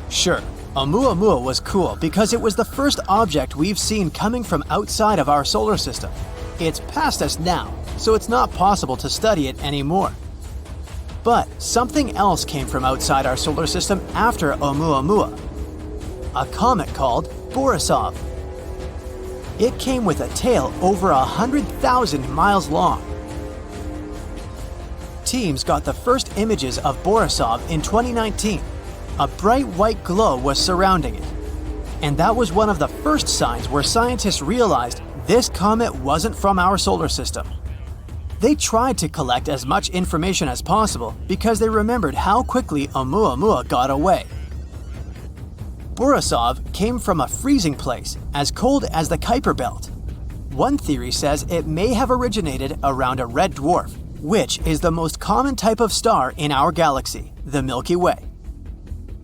Sure, Oumuamua was cool because it was the first object we've seen coming from outside of our solar system. It's past us now, so it's not possible to study it anymore. But something else came from outside our solar system after Oumuamua. A comet called Borisov. It came with a tail over 100,000 miles long. Teams got the first images of Borisov in 2019. A bright white glow was surrounding it. And that was one of the first signs where scientists realized this comet wasn't from our solar system. They tried to collect as much information as possible because they remembered how quickly Oumuamua got away. Borisov came from a freezing place as cold as the Kuiper Belt. One theory says it may have originated around a red dwarf, which is the most common type of star in our galaxy, the Milky Way.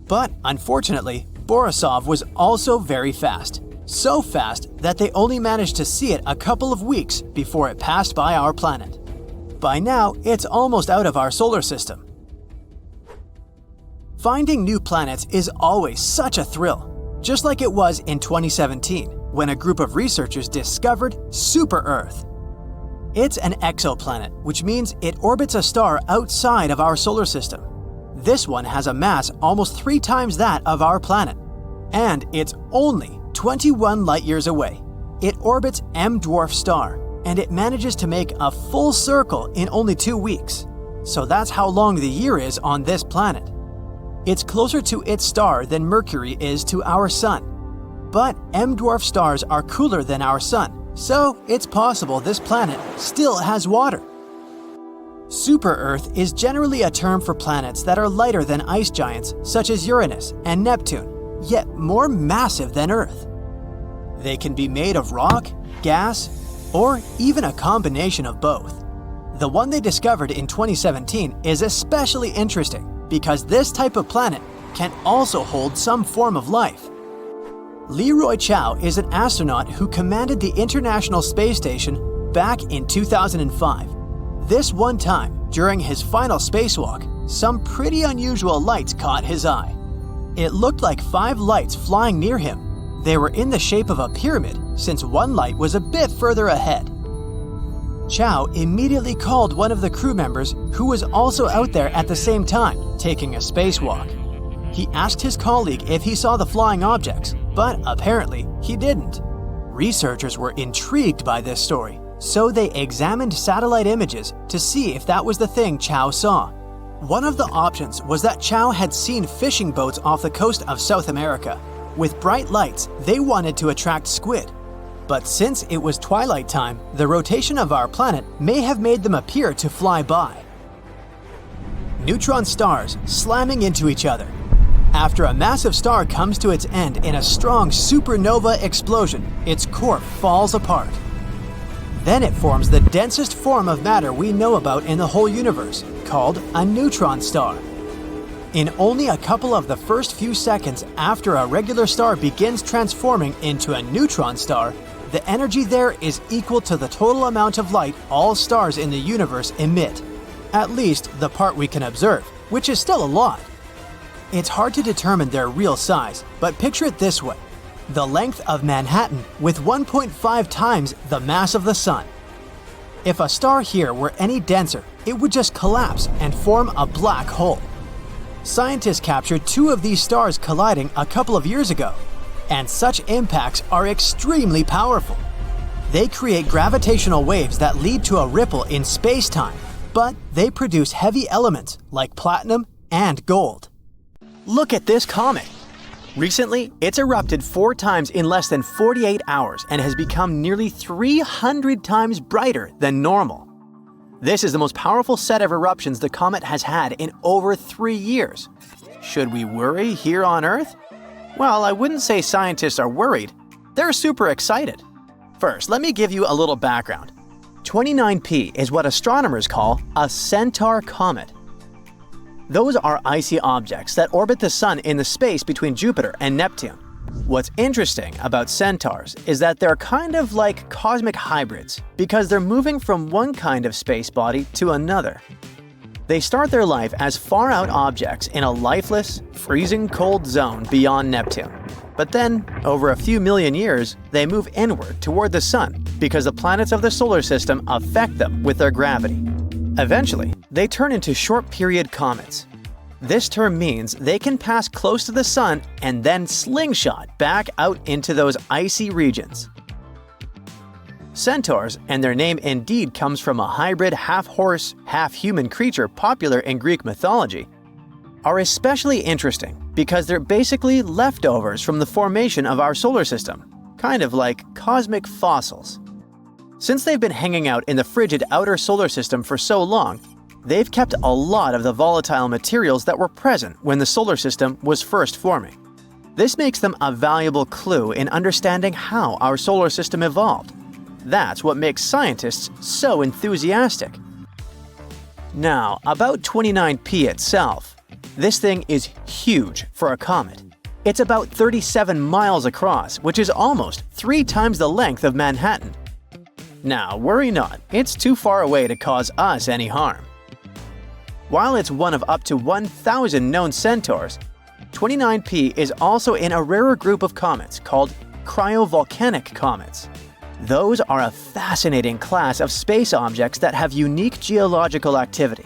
But unfortunately, Borisov was also very fast. So fast that they only managed to see it a couple of weeks before it passed by our planet. By now, it's almost out of our solar system. Finding new planets is always such a thrill, just like it was in 2017, when a group of researchers discovered Super Earth. It's an exoplanet, which means it orbits a star outside of our solar system. This one has a mass almost 3 times that of our planet, and it's only 21 light-years away. It orbits M-dwarf star, and it manages to make a full circle in only 2 weeks. So that's how long the year is on this planet. It's closer to its star than Mercury is to our sun. But M-dwarf stars are cooler than our sun, so it's possible this planet still has water. Super-Earth is generally a term for planets that are lighter than ice giants such as Uranus and Neptune, yet more massive than Earth. They can be made of rock, gas, or even a combination of both. The one they discovered in 2017 is especially interesting because this type of planet can also hold some form of life. Leroy Chiao is an astronaut who commanded the International Space Station back in 2005. This one time, during his final spacewalk, some pretty unusual lights caught his eye. It looked like 5 lights flying near him. They were in the shape of a pyramid, since one light was a bit further ahead. Chiao immediately called one of the crew members who was also out there at the same time, taking a spacewalk. He asked his colleague if he saw the flying objects, but apparently he didn't. Researchers were intrigued by this story, so they examined satellite images to see if that was the thing Chiao saw. One of the options was that Chiao had seen fishing boats off the coast of South America. With bright lights, they wanted to attract squid. But since it was twilight time, the rotation of our planet may have made them appear to fly by. Neutron stars slamming into each other. After a massive star comes to its end in a strong supernova explosion, its core falls apart. Then it forms the densest form of matter we know about in the whole universe, called a neutron star. In only a couple of the first few seconds after a regular star begins transforming into a neutron star, the energy there is equal to the total amount of light all stars in the universe emit. At least the part we can observe, which is still a lot. It's hard to determine their real size, but picture it this way. The length of Manhattan with 1.5 times the mass of the Sun. If a star here were any denser, it would just collapse and form a black hole. Scientists captured 2 of these stars colliding a couple of years ago, and such impacts are extremely powerful. They create gravitational waves that lead to a ripple in space-time, but they produce heavy elements like platinum and gold. Look at this comet. Recently, it's erupted 4 times in less than 48 hours and has become nearly 300 times brighter than normal. This is the most powerful set of eruptions the comet has had in over 3 years. Should we worry here on Earth? Well, I wouldn't say scientists are worried. They're super excited. First, let me give you a little background. 29P is what astronomers call a centaur comet. Those are icy objects that orbit the Sun in the space between Jupiter and Neptune. What's interesting about centaurs is that they're kind of like cosmic hybrids because they're moving from one kind of space body to another. They start their life as far-out objects in a lifeless, freezing cold zone beyond Neptune. But then, over a few million years, they move inward toward the Sun because the planets of the solar system affect them with their gravity. Eventually, they turn into short-period comets. This term means they can pass close to the Sun and then slingshot back out into those icy regions. Centaurs, and their name indeed comes from a hybrid half-horse, half-human creature popular in Greek mythology, are especially interesting because they're basically leftovers from the formation of our solar system, kind of like cosmic fossils. Since they've been hanging out in the frigid outer solar system for so long, they've kept a lot of the volatile materials that were present when the solar system was first forming. This makes them a valuable clue in understanding how our solar system evolved. That's what makes scientists so enthusiastic. Now, about 29P itself. This thing is huge for a comet. It's about 37 miles across, which is almost 3 times the length of Manhattan. Now, worry not, it's too far away to cause us any harm. While it's one of up to 1,000 known centaurs, 29P is also in a rarer group of comets called cryovolcanic comets. Those are a fascinating class of space objects that have unique geological activity.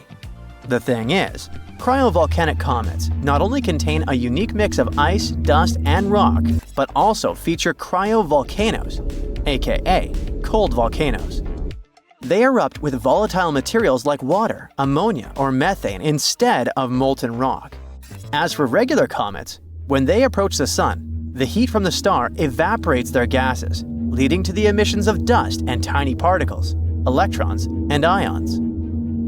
The thing is, cryovolcanic comets not only contain a unique mix of ice, dust, and rock, but also feature cryovolcanoes, aka cold volcanoes. They erupt with volatile materials like water, ammonia, or methane instead of molten rock. As for regular comets, when they approach the Sun, the heat from the star evaporates their gases, leading to the emissions of dust and tiny particles, electrons, and ions.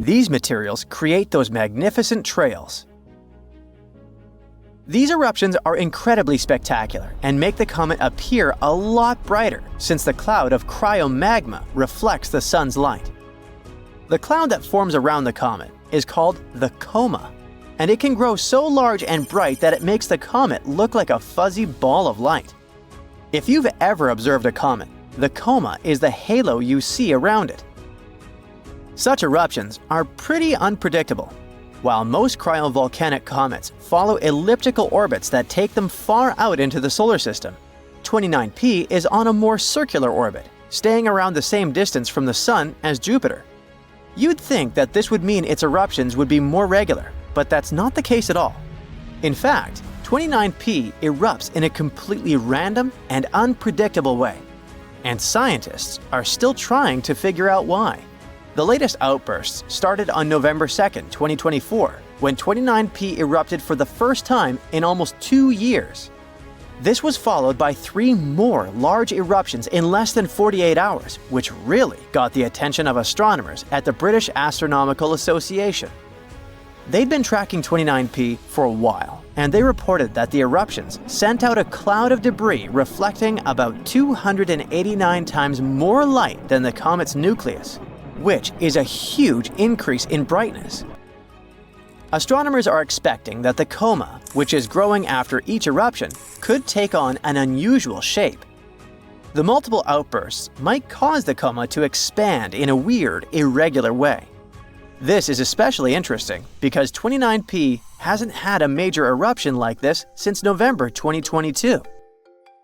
These materials create those magnificent trails. These eruptions are incredibly spectacular and make the comet appear a lot brighter since the cloud of cryomagma reflects the Sun's light. The cloud that forms around the comet is called the coma, and it can grow so large and bright that it makes the comet look like a fuzzy ball of light. If you've ever observed a comet, the coma is the halo you see around it. Such eruptions are pretty unpredictable. While most cryovolcanic comets follow elliptical orbits that take them far out into the solar system, 29P is on a more circular orbit, staying around the same distance from the Sun as Jupiter. You'd think that this would mean its eruptions would be more regular, but that's not the case at all. In fact, 29P erupts in a completely random and unpredictable way, and scientists are still trying to figure out why. The latest outbursts started on November 2nd, 2024, when 29P erupted for the first time in almost 2 years. This was followed by 3 more large eruptions in less than 48 hours, which really got the attention of astronomers at the British Astronomical Association. They'd been tracking 29P for a while, and they reported that the eruptions sent out a cloud of debris reflecting about 289 times more light than the comet's nucleus, which is a huge increase in brightness. Astronomers are expecting that the coma, which is growing after each eruption, could take on an unusual shape. The multiple outbursts might cause the coma to expand in a weird, irregular way. This is especially interesting because 29P hasn't had a major eruption like this since November 2022.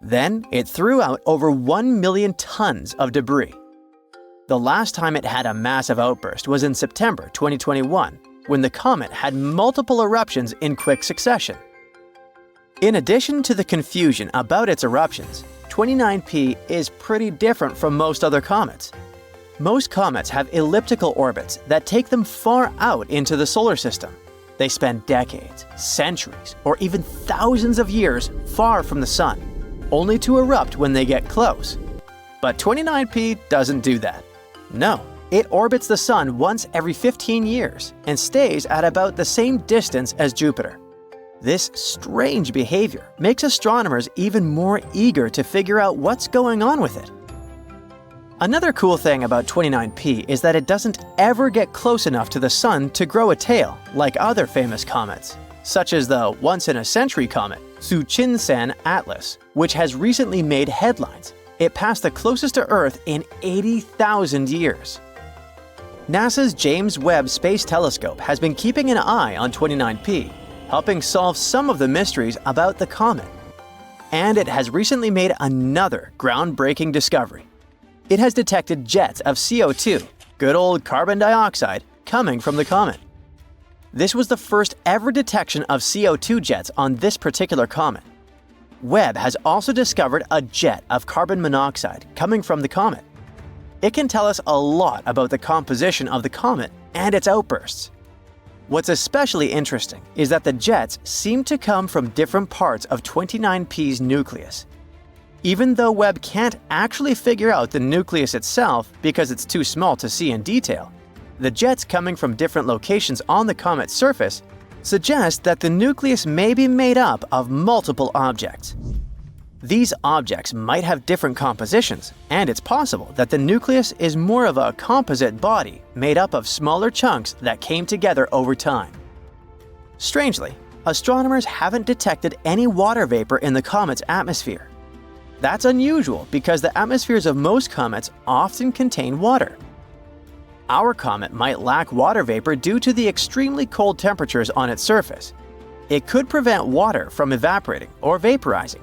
Then, it threw out over 1 million tons of debris. The last time it had a massive outburst was in September 2021, when the comet had multiple eruptions in quick succession. In addition to the confusion about its eruptions, 29P is pretty different from most other comets. Most comets have elliptical orbits that take them far out into the solar system. They spend decades, centuries, or even thousands of years far from the Sun, only to erupt when they get close. But 29P doesn't do that. No, it orbits the Sun once every 15 years and stays at about the same distance as Jupiter. This strange behavior makes astronomers even more eager to figure out what's going on with it. Another cool thing about 29P is that it doesn't ever get close enough to the Sun to grow a tail like other famous comets, such as the once-in-a-century comet, Tsuchinseng Atlas, which has recently made headlines. It passed the closest to Earth in 80,000 years. NASA's James Webb Space Telescope has been keeping an eye on 29P, helping solve some of the mysteries about the comet. And it has recently made another groundbreaking discovery. It has detected jets of CO2, good old carbon dioxide, coming from the comet. This was the first ever detection of CO2 jets on this particular comet. Webb has also discovered a jet of carbon monoxide coming from the comet. It can tell us a lot about the composition of the comet and its outbursts. What's especially interesting is that the jets seem to come from different parts of 29P's nucleus. Even though Webb can't actually figure out the nucleus itself because it's too small to see in detail, the jets coming from different locations on the comet's surface suggest that the nucleus may be made up of multiple objects. These objects might have different compositions, and it's possible that the nucleus is more of a composite body made up of smaller chunks that came together over time. Strangely, astronomers haven't detected any water vapor in the comet's atmosphere. That's unusual because the atmospheres of most comets often contain water. Our comet might lack water vapor due to the extremely cold temperatures on its surface. It could prevent water from evaporating or vaporizing.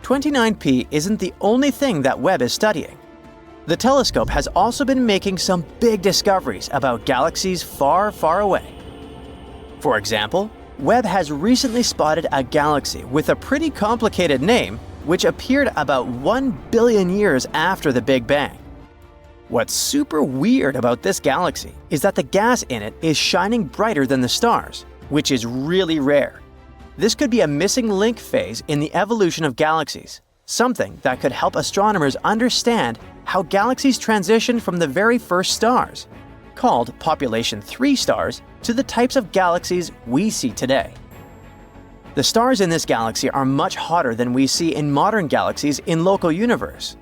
29P isn't the only thing that Webb is studying. The telescope has also been making some big discoveries about galaxies far, far away. For example, Webb has recently spotted a galaxy with a pretty complicated name which appeared about 1 billion years after the Big Bang. What's super weird about this galaxy is that the gas in it is shining brighter than the stars, which is really rare. This could be a missing link phase in the evolution of galaxies, something that could help astronomers understand how galaxies transition from the very first stars, called population 3 stars, to the types of galaxies we see today. The stars in this galaxy are much hotter than we see in modern galaxies in local universe,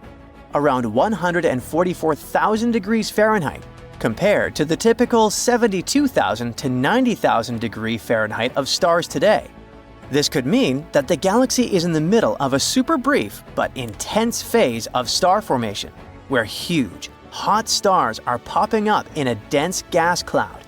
around 144,000 degrees Fahrenheit, compared to the typical 72,000 to 90,000 degree Fahrenheit of stars today. This could mean that the galaxy is in the middle of a super brief but intense phase of star formation, where huge, hot stars are popping up in a dense gas cloud.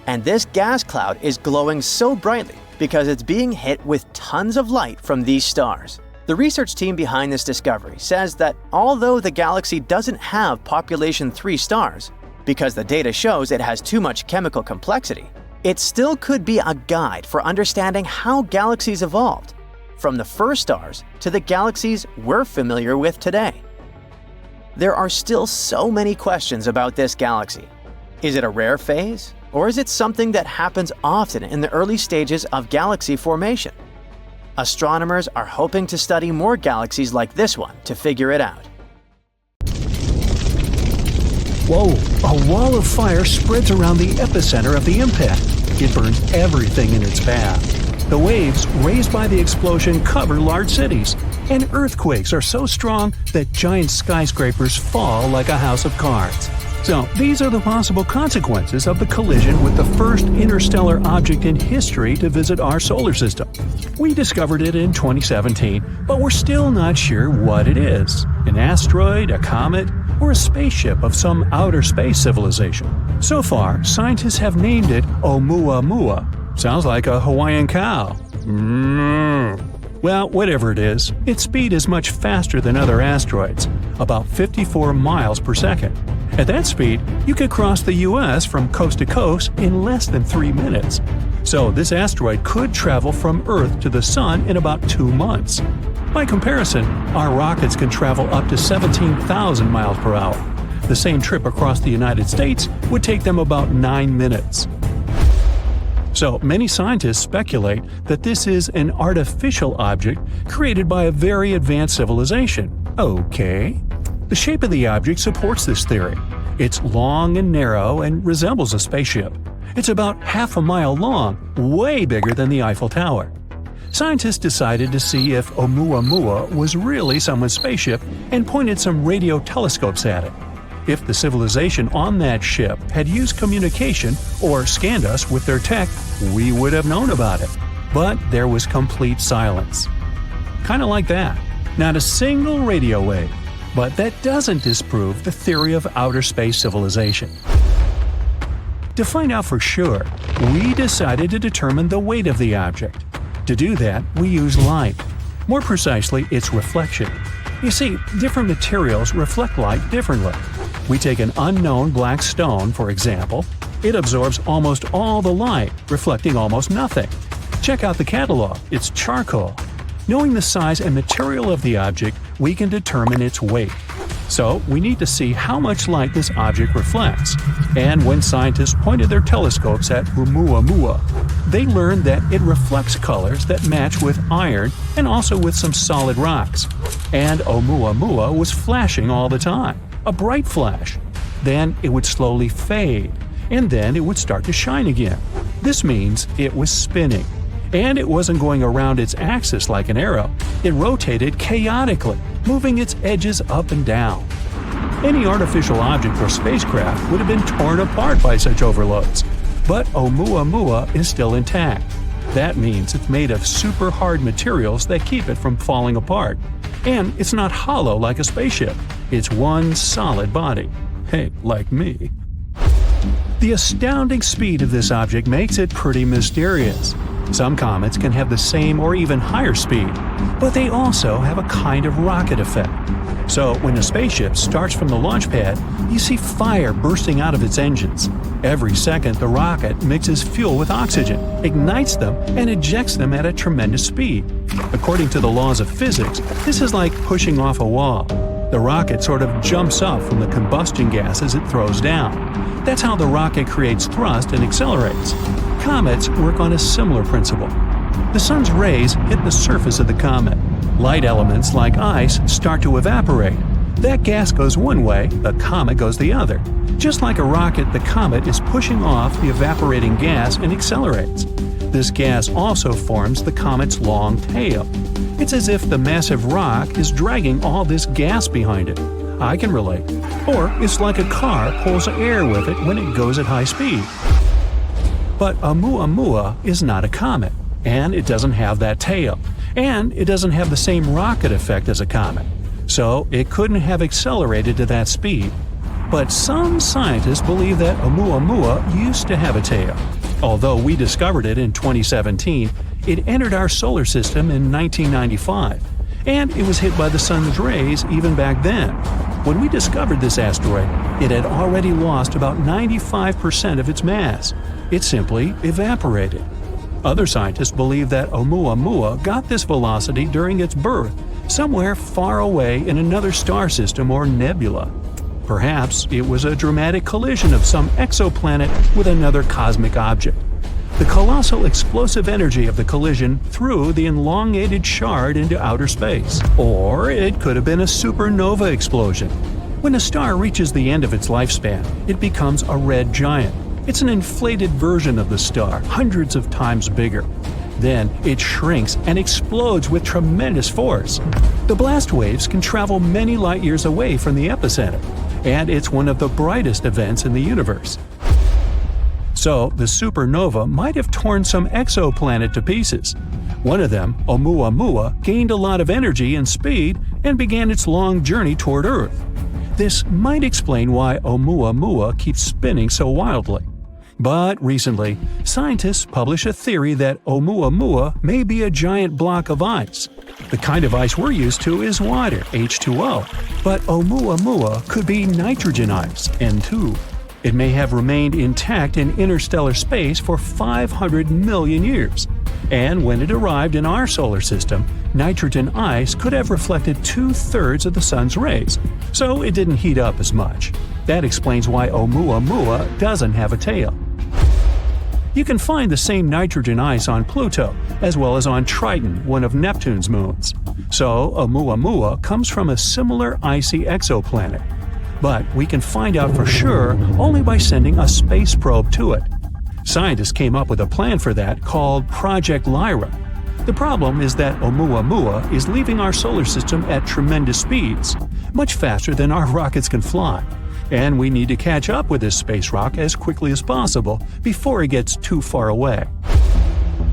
And this gas cloud is glowing so brightly because it's being hit with tons of light from these stars. The research team behind this discovery says that although the galaxy doesn't have population 3 stars, because the data shows it has too much chemical complexity, it still could be a guide for understanding how galaxies evolved, from the first stars to the galaxies we're familiar with today. There are still so many questions about this galaxy. Is it a rare phase? Or is it something that happens often in the early stages of galaxy formation? Astronomers are hoping to study more galaxies like this one to figure it out. Whoa! A wall of fire spreads around the epicenter of the impact. It burns everything in its path. The waves raised by the explosion cover large cities, and earthquakes are so strong that giant skyscrapers fall like a house of cards. So, these are the possible consequences of the collision with the first interstellar object in history to visit our solar system. We discovered it in 2017, but we're still not sure what it is: an asteroid, a comet, or a spaceship of some outer space civilization. So far, scientists have named it Oumuamua. Sounds like a Hawaiian cow. Well, whatever it is, its speed is much faster than other asteroids, about 54 miles per second. At that speed, you could cross the US from coast to coast in less than 3 minutes. So this asteroid could travel from Earth to the Sun in about 2 months. By comparison, our rockets can travel up to 17,000 miles per hour. The same trip across the United States would take them about 9 minutes. So, many scientists speculate that this is an artificial object created by a very advanced civilization. Okay. The shape of the object supports this theory. It's long and narrow and resembles a spaceship. It's about half a mile long, way bigger than the Eiffel Tower. Scientists decided to see if Oumuamua was really someone's spaceship and pointed some radio telescopes at it. If the civilization on that ship had used communication or scanned us with their tech, we would have known about it. But there was complete silence. Kinda like that. Not a single radio wave. But that doesn't disprove the theory of outer space civilization. To find out for sure, we decided to determine the weight of the object. To do that, we use light. More precisely, its reflection. You see, different materials reflect light differently. We take an unknown black stone, for example. It absorbs almost all the light, reflecting almost nothing. Check out the catalog, it's charcoal. Knowing the size and material of the object, we can determine its weight. So, we need to see how much light this object reflects. And when scientists pointed their telescopes at Oumuamua, they learned that it reflects colors that match with iron and also with some solid rocks. And Oumuamua was flashing all the time, a bright flash. Then it would slowly fade, and then it would start to shine again. This means it was spinning. And it wasn't going around its axis like an arrow. It rotated chaotically, moving its edges up and down. Any artificial object or spacecraft would have been torn apart by such overloads. But Oumuamua is still intact. That means it's made of super hard materials that keep it from falling apart. And it's not hollow like a spaceship. It's one solid body. Hey, like me. The astounding speed of this object makes it pretty mysterious. Some comets can have the same or even higher speed, but they also have a kind of rocket effect. So when a spaceship starts from the launch pad, you see fire bursting out of its engines. Every second, the rocket mixes fuel with oxygen, ignites them, and ejects them at a tremendous speed. According to the laws of physics, this is like pushing off a wall. The rocket sort of jumps up from the combustion gases it throws down. That's how the rocket creates thrust and accelerates. Comets work on a similar principle. The sun's rays hit the surface of the comet. Light elements like ice start to evaporate. That gas goes one way, the comet goes the other. Just like a rocket, the comet is pushing off the evaporating gas and accelerates. This gas also forms the comet's long tail. It's as if the massive rock is dragging all this gas behind it. I can relate. Or it's like a car pulls air with it when it goes at high speed. But Oumuamua is not a comet, and it doesn't have that tail, and it doesn't have the same rocket effect as a comet. So it couldn't have accelerated to that speed. But some scientists believe that Oumuamua used to have a tail. Although we discovered it in 2017, it entered our solar system in 1995, and it was hit by the sun's rays even back then. When we discovered this asteroid, it had already lost about 95% of its mass. It simply evaporated. Other scientists believe that Oumuamua got this velocity during its birth, somewhere far away in another star system or nebula. Perhaps it was a dramatic collision of some exoplanet with another cosmic object. The colossal explosive energy of the collision threw the elongated shard into outer space. Or it could have been a supernova explosion. When a star reaches the end of its lifespan, it becomes a red giant. It's an inflated version of the star, hundreds of times bigger. Then it shrinks and explodes with tremendous force. The blast waves can travel many light years away from the epicenter, and it's one of the brightest events in the universe. So, the supernova might have torn some exoplanet to pieces. One of them, Oumuamua, gained a lot of energy and speed and began its long journey toward Earth. This might explain why Oumuamua keeps spinning so wildly. But recently, scientists published a theory that Oumuamua may be a giant block of ice. The kind of ice we're used to is water, H2O, but Oumuamua could be nitrogen ice, N2. It may have remained intact in interstellar space for 500 million years. And when it arrived in our solar system, nitrogen ice could have reflected 2/3 of the sun's rays, so it didn't heat up as much. That explains why Oumuamua doesn't have a tail. You can find the same nitrogen ice on Pluto, as well as on Triton, one of Neptune's moons. So Oumuamua comes from a similar icy exoplanet. But we can find out for sure only by sending a space probe to it. Scientists came up with a plan for that called Project Lyra. The problem is that Oumuamua is leaving our solar system at tremendous speeds, much faster than our rockets can fly. And we need to catch up with this space rock as quickly as possible before it gets too far away.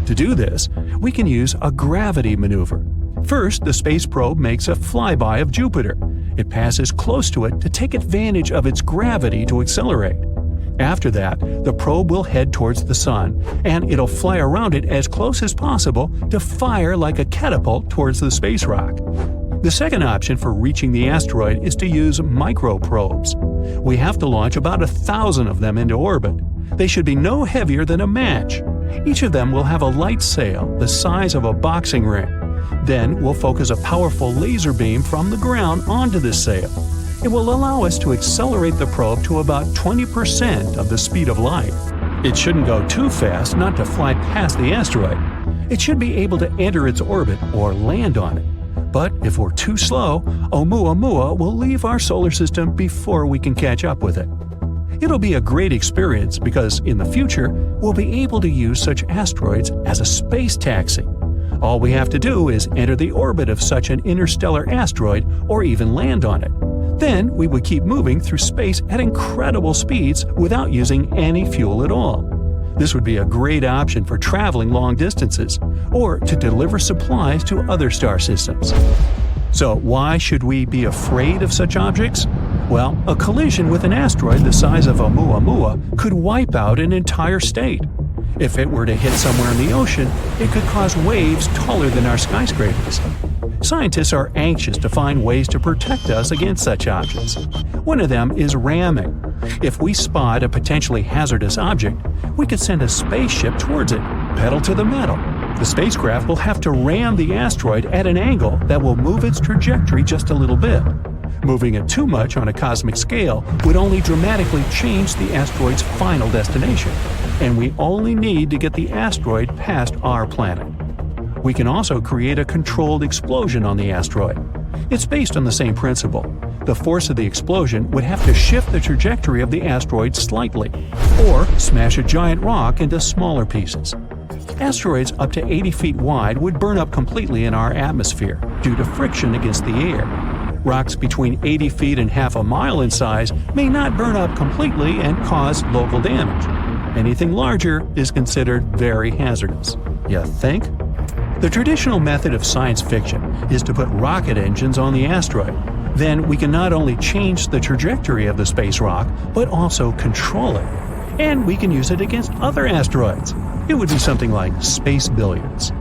To do this, we can use a gravity maneuver. First, the space probe makes a flyby of Jupiter. It passes close to it to take advantage of its gravity to accelerate. After that, the probe will head towards the Sun, and it'll fly around it as close as possible to fire like a catapult towards the space rock. The second option for reaching the asteroid is to use microprobes. We have to launch about 1,000 of them into orbit. They should be no heavier than a match. Each of them will have a light sail the size of a boxing ring. Then we'll focus a powerful laser beam from the ground onto this sail. It will allow us to accelerate the probe to about 20% of the speed of light. It shouldn't go too fast not to fly past the asteroid. It should be able to enter its orbit or land on it. But if we're too slow, Oumuamua will leave our solar system before we can catch up with it. It'll be a great experience because in the future, we'll be able to use such asteroids as a space taxi. All we have to do is enter the orbit of such an interstellar asteroid or even land on it. Then we would keep moving through space at incredible speeds without using any fuel at all. This would be a great option for traveling long distances or to deliver supplies to other star systems. So why should we be afraid of such objects? Well, a collision with an asteroid the size of Oumuamua could wipe out an entire state. If it were to hit somewhere in the ocean, it could cause waves taller than our skyscrapers. Scientists are anxious to find ways to protect us against such objects. One of them is ramming. If we spot a potentially hazardous object, we could send a spaceship towards it, pedal to the metal. The spacecraft will have to ram the asteroid at an angle that will move its trajectory just a little bit. Moving it too much on a cosmic scale would only dramatically change the asteroid's final destination, and we only need to get the asteroid past our planet. We can also create a controlled explosion on the asteroid. It's based on the same principle. The force of the explosion would have to shift the trajectory of the asteroid slightly, or smash a giant rock into smaller pieces. Asteroids up to 80 feet wide would burn up completely in our atmosphere due to friction against the air. Rocks between 80 feet and half a mile in size may not burn up completely and cause local damage. Anything larger is considered very hazardous. You think? The traditional method of science fiction is to put rocket engines on the asteroid. Then we can not only change the trajectory of the space rock, but also control it. And we can use it against other asteroids. It would be something like space billiards.